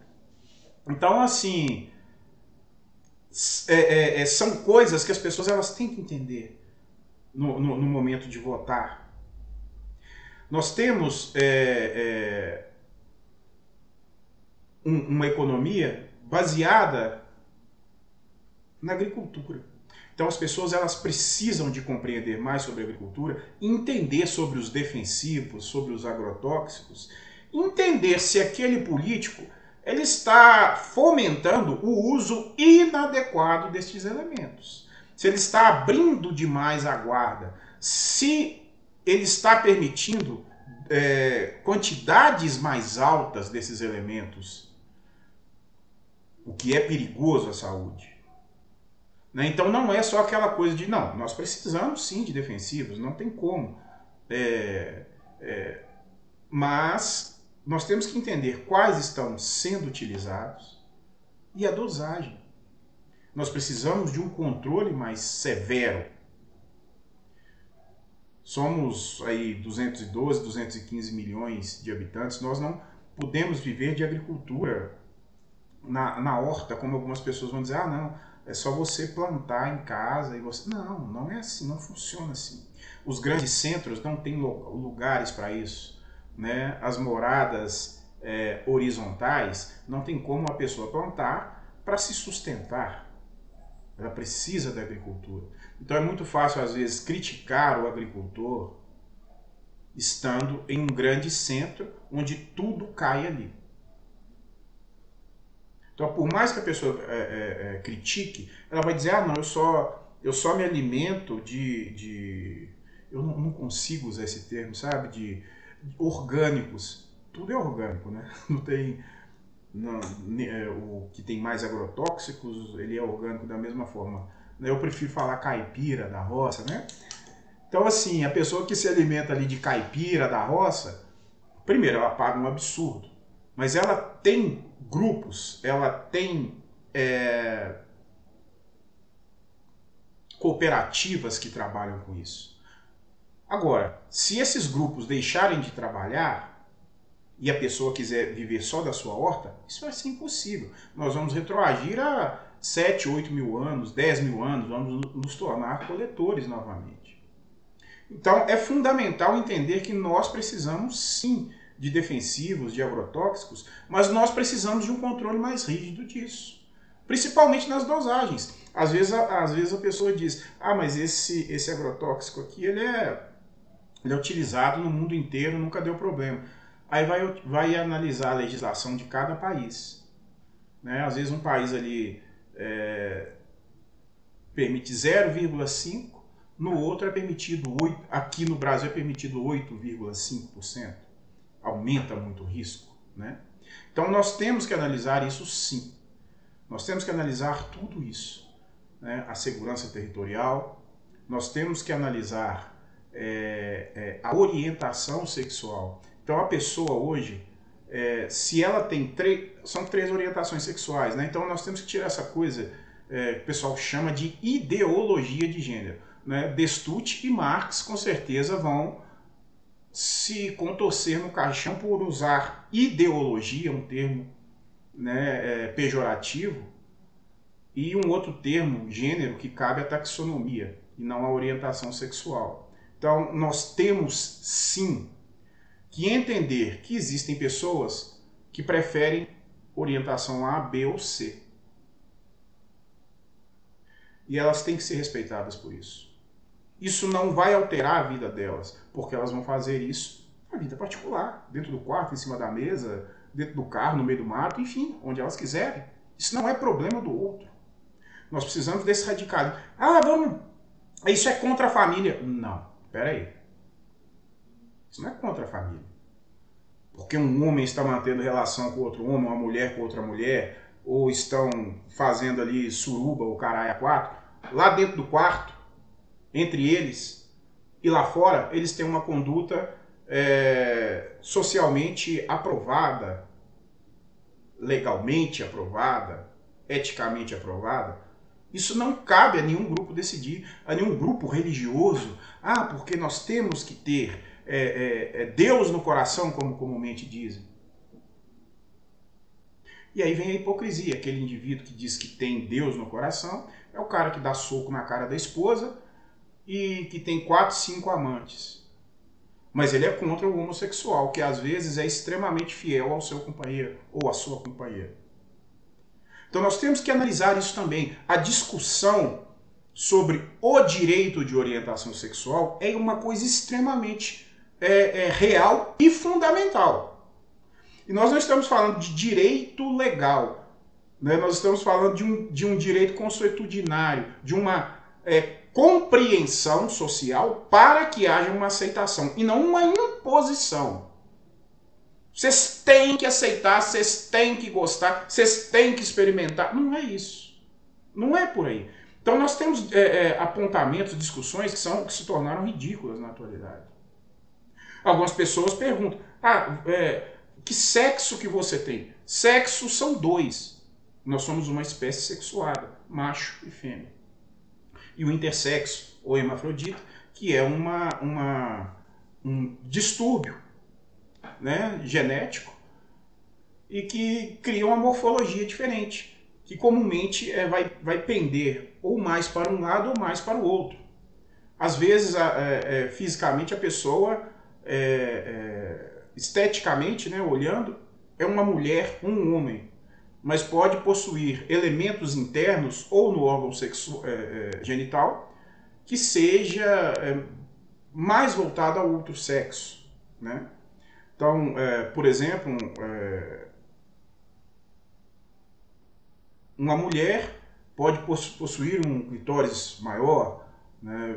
Então, assim, são coisas que as pessoas elas têm que entender no momento de votar. Nós temos uma economia baseada na agricultura. Então as pessoas elas precisam de compreender mais sobre a agricultura, entender sobre os defensivos, sobre os agrotóxicos, entender se aquele político ele está fomentando o uso inadequado destes elementos. Se ele está abrindo demais a guarda, se ele está permitindo quantidades mais altas desses elementos, o que é perigoso à saúde. Né? Então não é só aquela coisa de, não, nós precisamos sim de defensivos, não tem como. Mas nós temos que entender quais estão sendo utilizados e a dosagem. Nós precisamos de um controle mais severo. Somos aí 212, 215 milhões de habitantes, nós não podemos viver de agricultura na horta, como algumas pessoas vão dizer, não, é só você plantar em casa e você... Não, não é assim, não funciona assim. Os grandes centros não têm lugares para isso, né? As moradas horizontais não tem como a pessoa plantar para se sustentar. Ela precisa da agricultura. Então é muito fácil, às vezes, criticar o agricultor estando em um grande centro onde tudo cai ali. Então, por mais que a pessoa critique, ela vai dizer, não, eu só me alimento eu não consigo usar esse termo, sabe? De orgânicos. Tudo é orgânico, né? Não tem... o que tem mais agrotóxicos, ele é orgânico da mesma forma. Eu prefiro falar caipira da roça, né? Então, assim, a pessoa que se alimenta ali de caipira da roça, primeiro, ela paga um absurdo. mas ela tem grupos, ela tem cooperativas que trabalham com isso. Agora, se esses grupos deixarem de trabalhar e a pessoa quiser viver só da sua horta, isso vai ser impossível. Nós vamos retroagir a 7, 8 mil anos, 10 mil anos, vamos nos tornar coletores novamente. Então é fundamental entender que nós precisamos sim de defensivos, de agrotóxicos, mas nós precisamos de um controle mais rígido disso. Principalmente nas dosagens. Às vezes a pessoa diz, mas esse agrotóxico aqui ele é utilizado no mundo inteiro, nunca deu problema. Aí vai analisar a legislação de cada país. Né? Às vezes um país ali permite 0,5%, no outro é permitido 8%, aqui no Brasil é permitido 8,5%. Aumenta muito o risco. Né? Então nós temos que analisar isso sim. Nós temos que analisar tudo isso. Né? A segurança territorial, nós temos que analisar a orientação sexual. Então a pessoa hoje, se ela tem são 3 orientações sexuais, né? Então nós temos que tirar essa coisa que o pessoal chama de ideologia de gênero. Né? Destut e Marx com certeza vão se contorcer no caixão por usar ideologia, um termo, né, pejorativo, e um outro termo, gênero, que cabe à taxonomia e não à orientação sexual. Então, nós temos sim que entender que existem pessoas que preferem orientação A, B ou C. E elas têm que ser respeitadas por isso. Isso não vai alterar a vida delas, porque elas vão fazer isso na vida particular, dentro do quarto, em cima da mesa, dentro do carro, no meio do mato, enfim, onde elas quiserem. Isso não é problema do outro. Nós precisamos desse radicalismo. Isso é contra a família. Não, peraí. Isso não é contra a família. Porque um homem está mantendo relação com outro homem, uma mulher com outra mulher, ou estão fazendo ali suruba ou caralho a 4, lá dentro do quarto, entre eles, e lá fora, eles têm uma conduta socialmente aprovada, legalmente aprovada, eticamente aprovada. Isso não cabe a nenhum grupo decidir, a nenhum grupo religioso. Porque nós temos que ter Deus no coração, como comumente dizem. E aí vem a hipocrisia. Aquele indivíduo que diz que tem Deus no coração é o cara que dá soco na cara da esposa e que tem 4, 5 amantes. Mas ele é contra o homossexual, que às vezes é extremamente fiel ao seu companheiro ou à sua companheira. Então nós temos que analisar isso também. A discussão sobre o direito de orientação sexual é uma coisa extremamente real e fundamental. E nós não estamos falando de direito legal, né? Nós estamos falando de um direito consuetudinário, de uma compreensão social para que haja uma aceitação e não uma imposição. Vocês têm que aceitar, vocês têm que gostar, vocês têm que experimentar. Não é isso. Não é por aí. Então nós temos apontamentos, discussões que se tornaram ridículas na atualidade. Algumas pessoas perguntam, que sexo que você tem? Sexo são 2. Nós somos uma espécie sexuada, macho e fêmea. E o intersexo, ou hermafrodita, que é um distúrbio, né, genético, e que cria uma morfologia diferente, que comumente vai pender ou mais para um lado ou mais para o outro. Às vezes, fisicamente, a pessoa, esteticamente, né, olhando, é uma mulher, um homem, mas pode possuir elementos internos ou no órgão genital que seja mais voltado ao outro sexo, né? Então, por exemplo, uma mulher pode possuir um clitóris maior, né,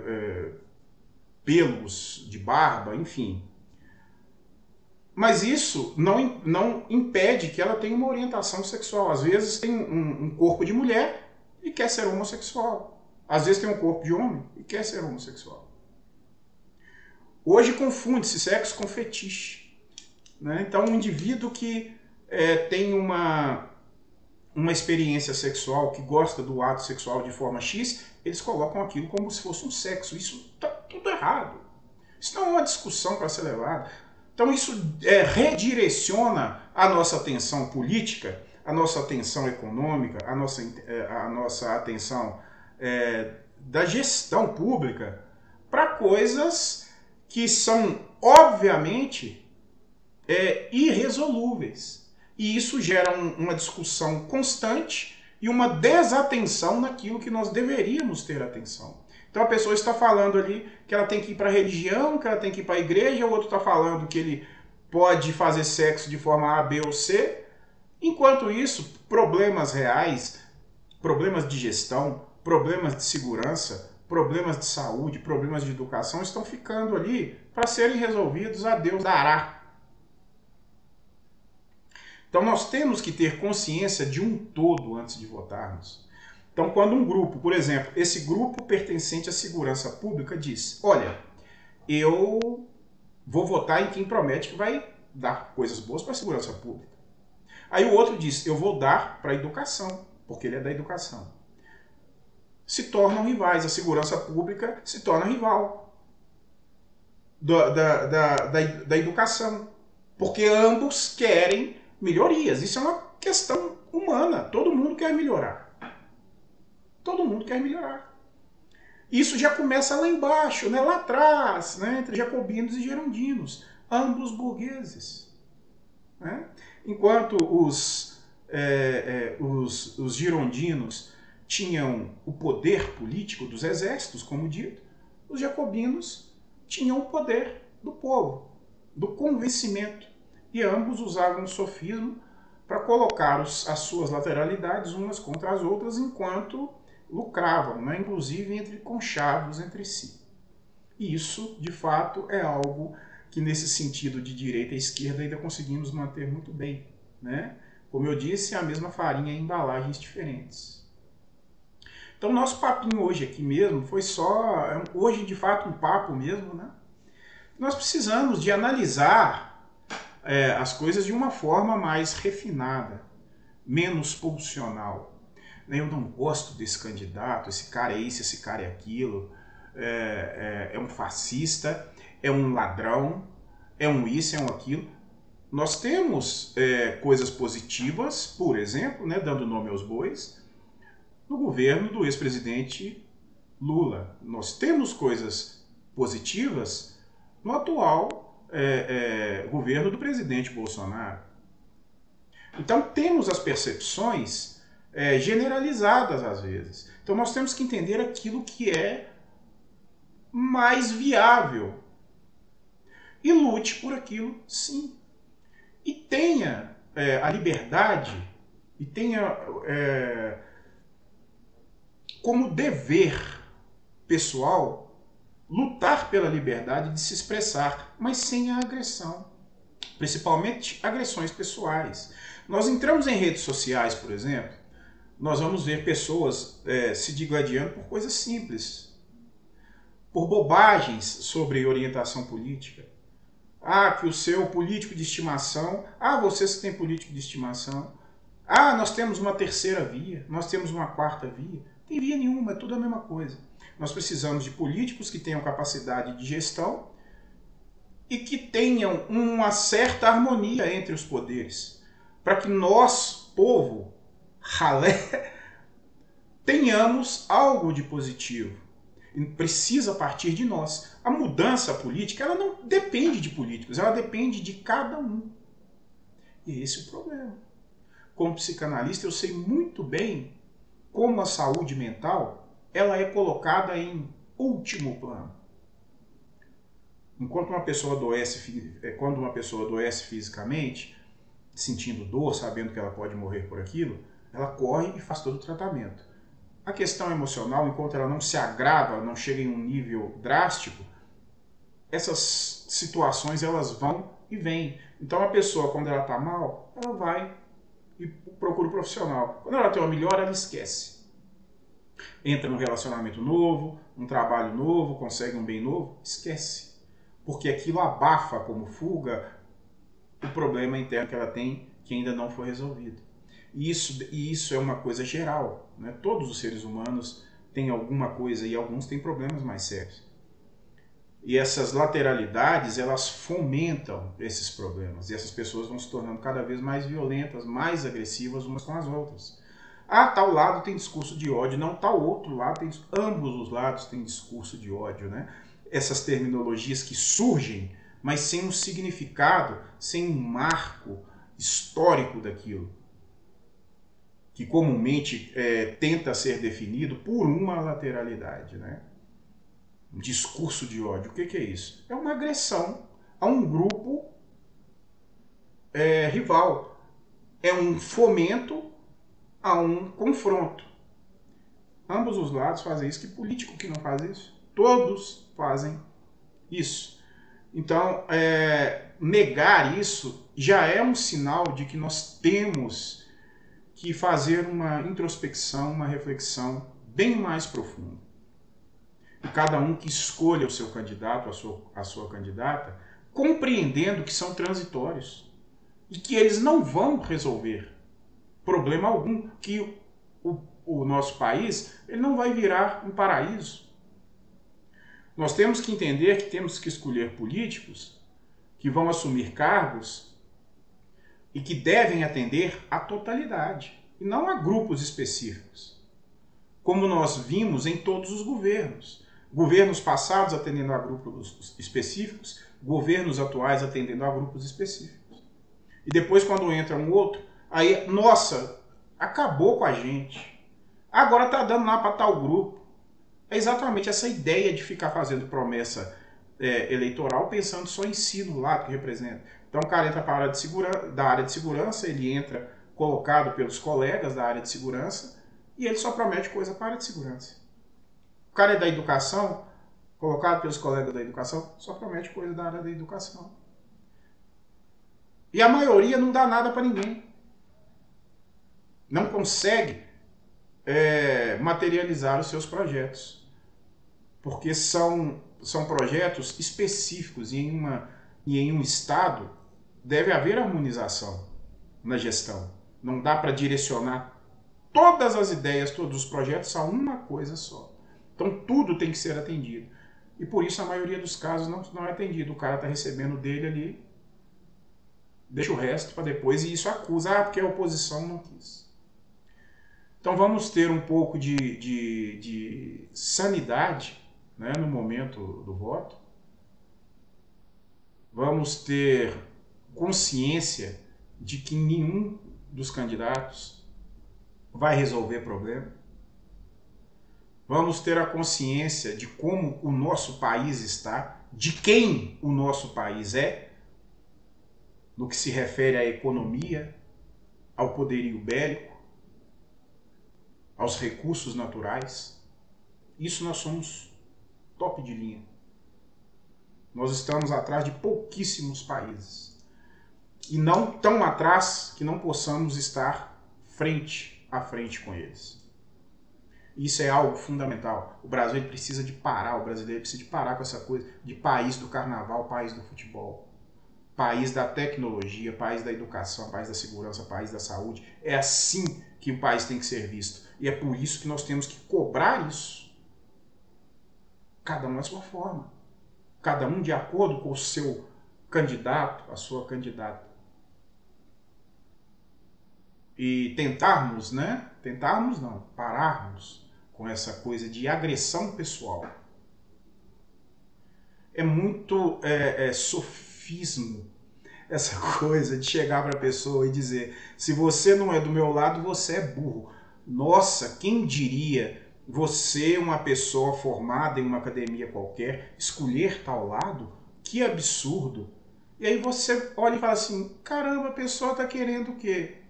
pelos de barba, enfim. Mas isso não impede que ela tenha uma orientação sexual. Às vezes tem um corpo de mulher e quer ser homossexual. Às vezes tem um corpo de homem e quer ser homossexual. Hoje confunde-se sexo com fetiche. Né? Então, um indivíduo que tem uma experiência sexual, que gosta do ato sexual de forma X, eles colocam aquilo como se fosse um sexo. Isso está tudo errado. Isso não é uma discussão para ser levada. Então isso redireciona a nossa atenção política, a nossa atenção econômica, a nossa atenção da gestão pública para coisas que são, obviamente, irresolúveis. E isso gera uma discussão constante e uma desatenção naquilo que nós deveríamos ter atenção. Então a pessoa está falando ali que ela tem que ir para a religião, que ela tem que ir para a igreja, o outro está falando que ele pode fazer sexo de forma A, B ou C. Enquanto isso, problemas reais, problemas de gestão, problemas de segurança, problemas de saúde, problemas de educação estão ficando ali para serem resolvidos, a Deus dará. Então nós temos que ter consciência de um todo antes de votarmos. Então quando um grupo, por exemplo, esse grupo pertencente à segurança pública diz, olha, eu vou votar em quem promete que vai dar coisas boas para a segurança pública. Aí o outro diz, eu vou dar para a educação, porque ele é da educação. Se tornam rivais, a segurança pública se torna rival da educação, porque ambos querem melhorias. Isso é uma questão humana, todo mundo quer melhorar. Todo mundo quer melhorar. Isso já começa lá embaixo, né? Lá atrás, né? Entre jacobinos e girondinos, ambos burgueses. Né? Enquanto os girondinos tinham o poder político dos exércitos, como dito, os jacobinos tinham o poder do povo, do convencimento. E ambos usavam o sofismo para colocar as suas lateralidades umas contra as outras, enquanto lucravam, né? Inclusive entre conchavos entre si. E isso, de fato, é algo que nesse sentido de direita e esquerda ainda conseguimos manter muito bem. Né? Como eu disse, é a mesma farinha em embalagens diferentes. Então nosso papinho hoje aqui mesmo foi só, hoje de fato um papo mesmo, né? Nós precisamos de analisar as coisas de uma forma mais refinada, menos pulsional. Eu não gosto desse candidato, esse cara é isso, esse cara é aquilo, é um fascista, é um ladrão, é um isso, é um aquilo. Nós temos coisas positivas, por exemplo, né, dando nome aos bois, no governo do ex-presidente Lula. Nós temos coisas positivas no atual governo do presidente Bolsonaro. Então temos as percepções generalizadas às vezes. Então nós temos que entender aquilo que é mais viável. E lute por aquilo, sim. E tenha a liberdade, e tenha como dever pessoal lutar pela liberdade de se expressar, mas sem a agressão. Principalmente agressões pessoais. Nós entramos em redes sociais, por exemplo, nós vamos ver pessoas se digladiando por coisas simples, por bobagens sobre orientação política. Ah, que o seu político de estimação, vocês que têm político de estimação, nós temos uma terceira via, nós temos uma quarta via. Não tem via nenhuma, é tudo a mesma coisa. Nós precisamos de políticos que tenham capacidade de gestão e que tenham uma certa harmonia entre os poderes, para que nós, povo, ralé, tenhamos algo de positivo. Precisa partir de nós. A mudança política, ela não depende de políticos, ela depende de cada um. E esse é o problema. Como psicanalista, eu sei muito bem como a saúde mental ela é colocada em último plano. Enquanto uma pessoa adoece, quando uma pessoa adoece fisicamente, sentindo dor, sabendo que ela pode morrer por aquilo, ela corre e faz todo o tratamento. A questão emocional, enquanto ela não se agrava, não chega em um nível drástico, essas situações elas vão e vêm. Então a pessoa, quando ela está mal, ela vai e procura o profissional. Quando ela tem uma melhora, ela esquece. Entra num relacionamento novo, um trabalho novo, consegue um bem novo, esquece. Porque aquilo abafa como fuga o problema interno que ela tem que ainda não foi resolvido. E isso é uma coisa geral, né? Todos os seres humanos têm alguma coisa e alguns têm problemas mais sérios. E essas lateralidades, elas fomentam esses problemas. E essas pessoas vão se tornando cada vez mais violentas, mais agressivas umas com as outras. Ah, tal lado tem discurso de ódio. Não, tal outro lado tem... Ambos os lados têm discurso de ódio, né? Essas terminologias que surgem, mas sem um significado, sem um marco histórico daquilo, que comumente tenta ser definido por uma lateralidade, né? Um discurso de ódio. O que é isso? É uma agressão a um grupo rival. É um fomento a um confronto. Ambos os lados fazem isso. Que político que não faz isso? Todos fazem isso. Então, negar isso já é um sinal de que nós temos que fazer uma introspecção, uma reflexão bem mais profunda. E cada um que escolha o seu candidato, a sua candidata, compreendendo que são transitórios e que eles não vão resolver problema algum, que o nosso país ele não vai virar um paraíso. Nós temos que entender que temos que escolher políticos que vão assumir cargos e que devem atender à totalidade, e não a grupos específicos, como nós vimos em todos os governos. Governos passados atendendo a grupos específicos, governos atuais atendendo a grupos específicos. E depois, quando entra um outro, aí, nossa, acabou com a gente. Agora está dando lá para tal grupo. É exatamente essa ideia de ficar fazendo promessa eleitoral pensando só em si, no lado que representa. Então o cara entra para a área da área de segurança, ele entra colocado pelos colegas da área de segurança e ele só promete coisa para a área de segurança. O cara é da educação, colocado pelos colegas da educação, só promete coisa da área da educação. E a maioria não dá nada para ninguém. Não consegue materializar os seus projetos. Porque são projetos específicos e em um estado deve haver harmonização na gestão. Não dá para direcionar todas as ideias, todos os projetos a uma coisa só. Então tudo tem que ser atendido. E por isso a maioria dos casos não é atendido. O cara está recebendo dele ali, deixa o resto para depois e isso acusa, porque a oposição não quis. Então vamos ter um pouco de sanidade, né, no momento do voto. Vamos ter consciência de que nenhum dos candidatos vai resolver problema. Vamos ter a consciência de como o nosso país está, de quem o nosso país é, no que se refere à economia, ao poderio bélico, aos recursos naturais. Isso nós somos top de linha. Nós estamos atrás de pouquíssimos países. E não tão atrás que não possamos estar frente a frente com eles. Isso é algo fundamental. O Brasil ele precisa de parar, o brasileiro precisa de parar com essa coisa de país do carnaval, país do futebol, país da tecnologia, país da educação, país da segurança, país da saúde. É assim que o país tem que ser visto. E é por isso que nós temos que cobrar isso. Cada um à sua forma. Cada um de acordo com o seu candidato, a sua candidata. E tentarmos, né? Tentarmos não, pararmos com essa coisa de agressão pessoal. É muito sofismo essa coisa de chegar para a pessoa e dizer: se você não é do meu lado, você é burro. Nossa, quem diria você, uma pessoa formada em uma academia qualquer, escolher tal lado? Que absurdo! E aí você olha e fala assim: caramba, a pessoa está querendo o quê?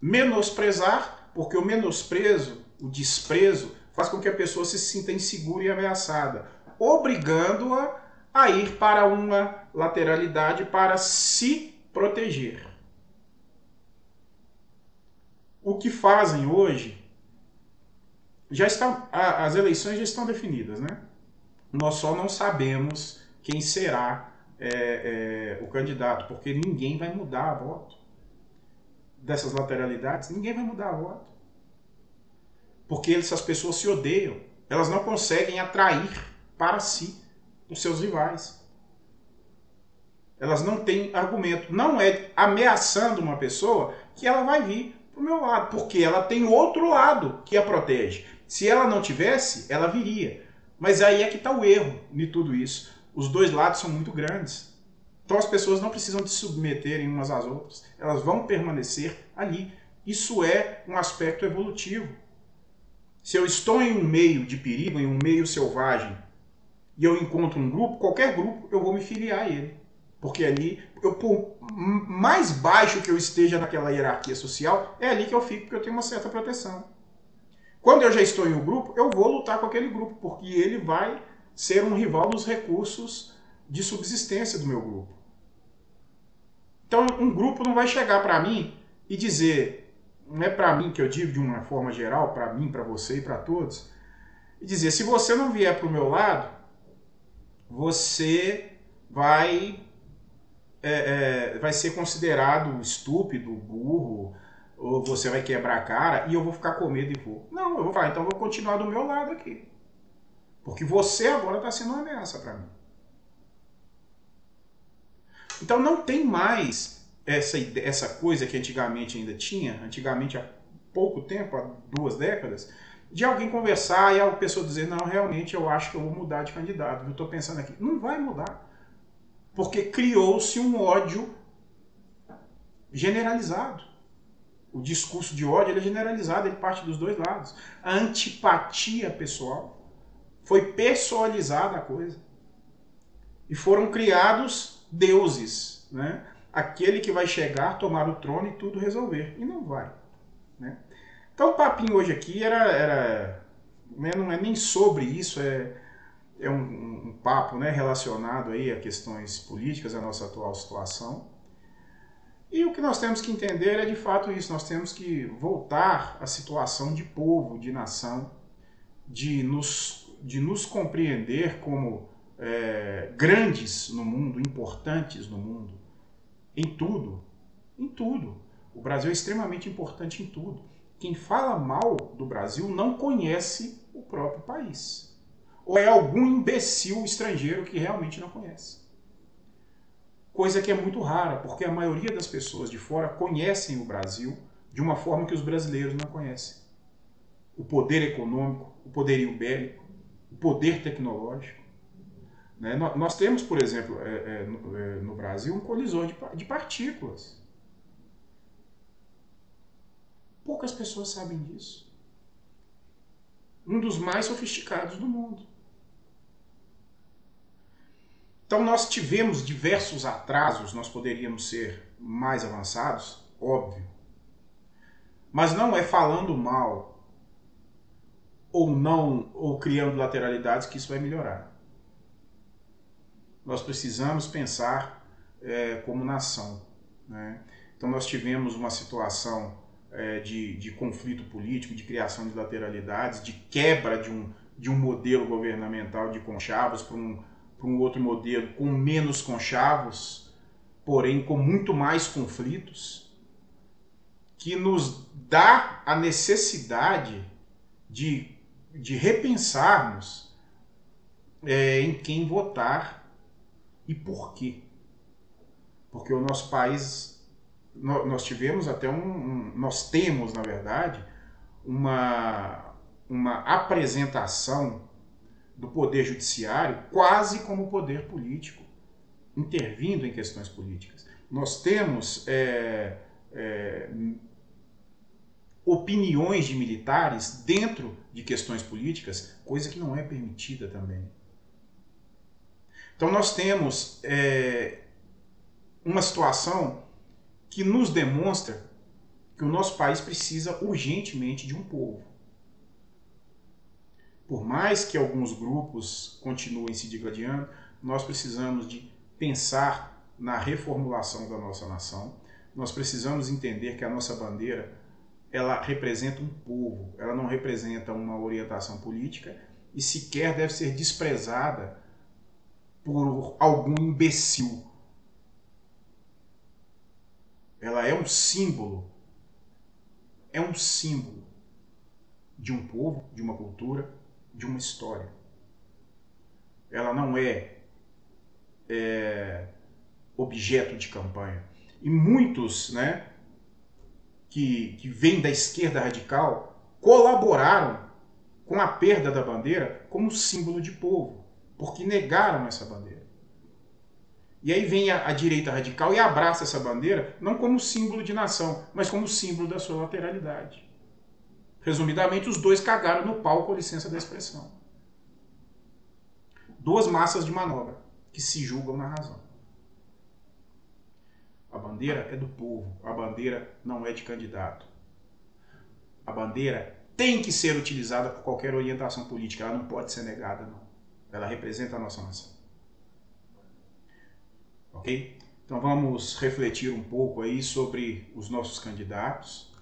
Menosprezar, porque o menosprezo, o desprezo, faz com que a pessoa se sinta insegura e ameaçada, obrigando-a a ir para uma lateralidade para se proteger. O que fazem hoje, as eleições já estão definidas, né? Nós só não sabemos quem será o candidato, porque ninguém vai mudar a voto. Dessas lateralidades, ninguém vai mudar a voto. Porque essas pessoas se odeiam. Elas não conseguem atrair para si os seus rivais. Elas não têm argumento. Não é ameaçando uma pessoa que ela vai vir para o meu lado, porque ela tem outro lado que a protege. Se ela não tivesse, ela viria. Mas aí é que está o erro de tudo isso. Os dois lados são muito grandes. Então as pessoas não precisam de se submeterem umas às outras. Elas vão permanecer ali. Isso é um aspecto evolutivo. Se eu estou em um meio de perigo, em um meio selvagem, e eu encontro um grupo, qualquer grupo, eu vou me filiar a ele. Porque ali, por mais baixo que eu esteja naquela hierarquia social, é ali que eu fico, porque eu tenho uma certa proteção. Quando eu já estou em um grupo, eu vou lutar com aquele grupo, porque ele vai ser um rival dos recursos de subsistência do meu grupo. Então, um grupo não vai chegar para mim e dizer, não é para mim que eu digo de uma forma geral, para mim, para você e para todos, e dizer, se você não vier para o meu lado, você vai ser considerado estúpido, burro, ou você vai quebrar a cara e eu vou ficar com medo e vou. Não, eu vou falar, então eu vou continuar do meu lado aqui. Porque você agora está sendo uma ameaça para mim. Então não tem mais essa coisa que antigamente ainda tinha, antigamente há pouco tempo, há 2 décadas, de alguém conversar e a pessoa dizer, não, realmente eu acho que eu vou mudar de candidato, eu estou pensando aqui. Não vai mudar. Porque criou-se um ódio generalizado. O discurso de ódio ele é generalizado, ele parte dos dois lados. A antipatia pessoal foi pessoalizada a coisa. E foram criados deuses, né? Aquele que vai chegar, tomar o trono e tudo resolver. E não vai. Né? Então o papinho hoje aqui não é nem sobre isso, é um papo, né, relacionado aí a questões políticas, a nossa atual situação. E o que nós temos que entender é de fato isso, nós temos que voltar à situação de povo, de nação, de nos compreender como grandes no mundo, importantes no mundo, em tudo, em tudo. O Brasil é extremamente importante em tudo. Quem fala mal do Brasil não conhece o próprio país. Ou é algum imbecil estrangeiro que realmente não conhece. Coisa que é muito rara, porque a maioria das pessoas de fora conhecem o Brasil de uma forma que os brasileiros não conhecem. O poder econômico, o poderio bélico, o poder tecnológico. Né? Nós temos, por exemplo, no Brasil, um colisor de partículas. Poucas pessoas sabem disso. Um dos mais sofisticados do mundo. Então nós tivemos diversos atrasos, nós poderíamos ser mais avançados, óbvio. Mas não é falando mal ou criando lateralidades que isso vai melhorar. Nós precisamos pensar como nação. Né? Então nós tivemos uma situação de conflito político, de criação de lateralidades, de quebra de um modelo governamental de conchavos para um outro modelo com menos conchavos, porém com muito mais conflitos, que nos dá a necessidade de repensarmos em quem votar e por quê. Porque o nosso país, nós tivemos até nós temos, na verdade, uma apresentação do poder judiciário quase como poder político, intervindo em questões políticas. Nós temos opiniões de militares dentro de questões políticas, coisa que não é permitida também. Então nós temos uma situação que nos demonstra que o nosso país precisa urgentemente de um povo. Por mais que alguns grupos continuem se digladiando, nós precisamos de pensar na reformulação da nossa nação. Nós precisamos entender que a nossa bandeira ela representa um povo, ela não representa uma orientação política e sequer deve ser desprezada por algum imbecil. Ela é um símbolo de um povo, de uma cultura, de uma história. Ela não é objeto de campanha. E muitos, né, que vêm da esquerda radical colaboraram com a perda da bandeira como símbolo de povo, porque negaram essa bandeira. E aí vem a direita radical e abraça essa bandeira não como símbolo de nação, mas como símbolo da sua lateralidade. Resumidamente, os dois cagaram no pau, com licença da expressão. Duas massas de manobra que se julgam na razão. A bandeira é do povo, a bandeira não é de candidato. A bandeira tem que ser utilizada por qualquer orientação política, ela não pode ser negada, não. Ela representa a nossa nação. Ok? Então vamos refletir um pouco aí sobre os nossos candidatos,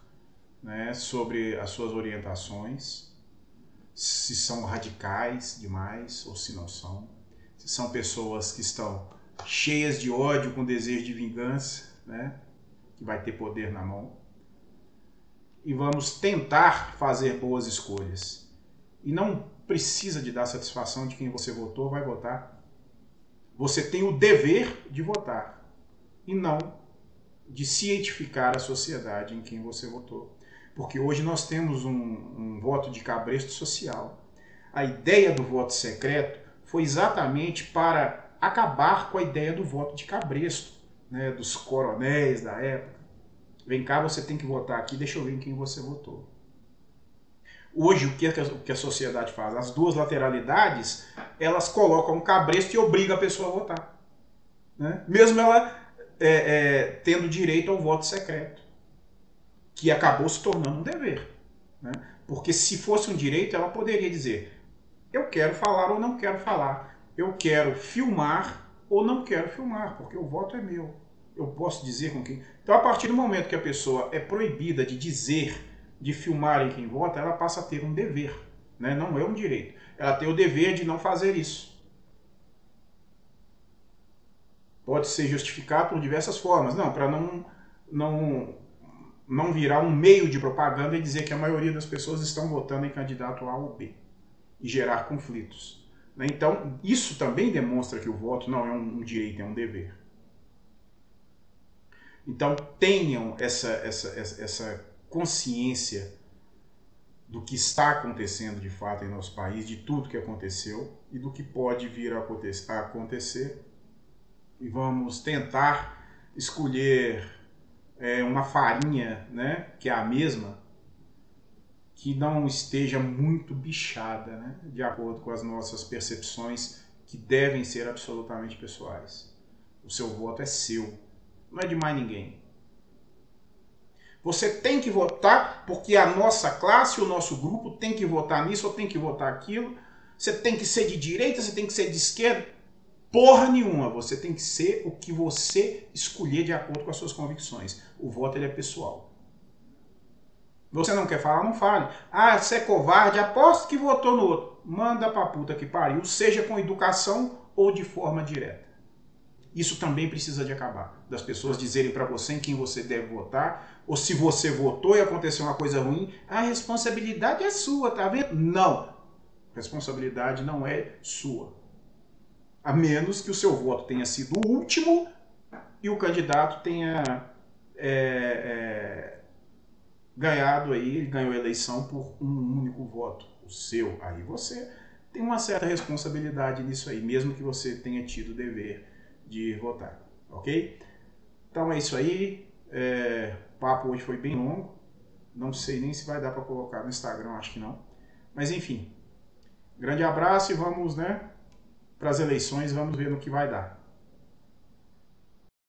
né, sobre as suas orientações, se são radicais demais ou se não são, se são pessoas que estão cheias de ódio, com desejo de vingança, né, que vai ter poder na mão. E vamos tentar fazer boas escolhas. E não precisa de dar satisfação de quem você votou, vai votar. Você tem o dever de votar e não de cientificar a sociedade em quem você votou. Porque hoje nós temos um voto de cabresto social. A ideia do voto secreto foi exatamente para acabar com a ideia do voto de cabresto, né, dos coronéis da época. Vem cá, você tem que votar aqui, deixa eu ver em quem você votou. Hoje, o que a sociedade faz? As duas lateralidades, elas colocam um cabresto e obrigam a pessoa a votar, né? Mesmo ela tendo direito ao voto secreto, que acabou se tornando um dever, né? Porque se fosse um direito, ela poderia dizer: eu quero falar ou não quero falar, eu quero filmar ou não quero filmar, porque o voto é meu. Eu posso dizer com quem... Então, a partir do momento que a pessoa é proibida de dizer, de filmar em quem vota, ela passa a ter um dever, né? Não é um direito. Ela tem o dever de não fazer isso. Pode ser justificado por diversas formas. Não, para não virar um meio de propaganda e dizer que a maioria das pessoas estão votando em candidato A ou B e gerar conflitos. Então, isso também demonstra que o voto não é um direito, é um dever. Então, tenham essa consciência do que está acontecendo de fato em nosso país, de tudo que aconteceu e do que pode vir a acontecer. E vamos tentar escolher uma farinha, né, que é a mesma, que não esteja muito bichada, né, de acordo com as nossas percepções, que devem ser absolutamente pessoais. O seu voto é seu, não é de mais ninguém. Você tem que votar porque a nossa classe, o nosso grupo tem que votar nisso ou tem que votar aquilo. Você tem que ser de direita, você tem que ser de esquerda. Porra nenhuma, você tem que ser o que você escolher de acordo com as suas convicções. O voto ele é pessoal. Você não quer falar, não fale. Ah, você é covarde, aposto que votou no outro. Manda pra puta que pariu, seja com educação ou de forma direta. Isso também precisa de acabar. Das pessoas dizerem para você em quem você deve votar, ou se você votou e aconteceu uma coisa ruim, a responsabilidade é sua, tá vendo? Não. Responsabilidade não é sua. A menos que o seu voto tenha sido o último e o candidato tenha ganhado aí, ele ganhou a eleição por um único voto, o seu. Aí você tem uma certa responsabilidade nisso aí, mesmo que você tenha tido o dever de ir votar, ok? Então é isso aí, o papo hoje foi bem longo, não sei nem se vai dar para colocar no Instagram, acho que não, mas enfim, grande abraço e vamos, né, para as eleições, vamos ver no que vai dar.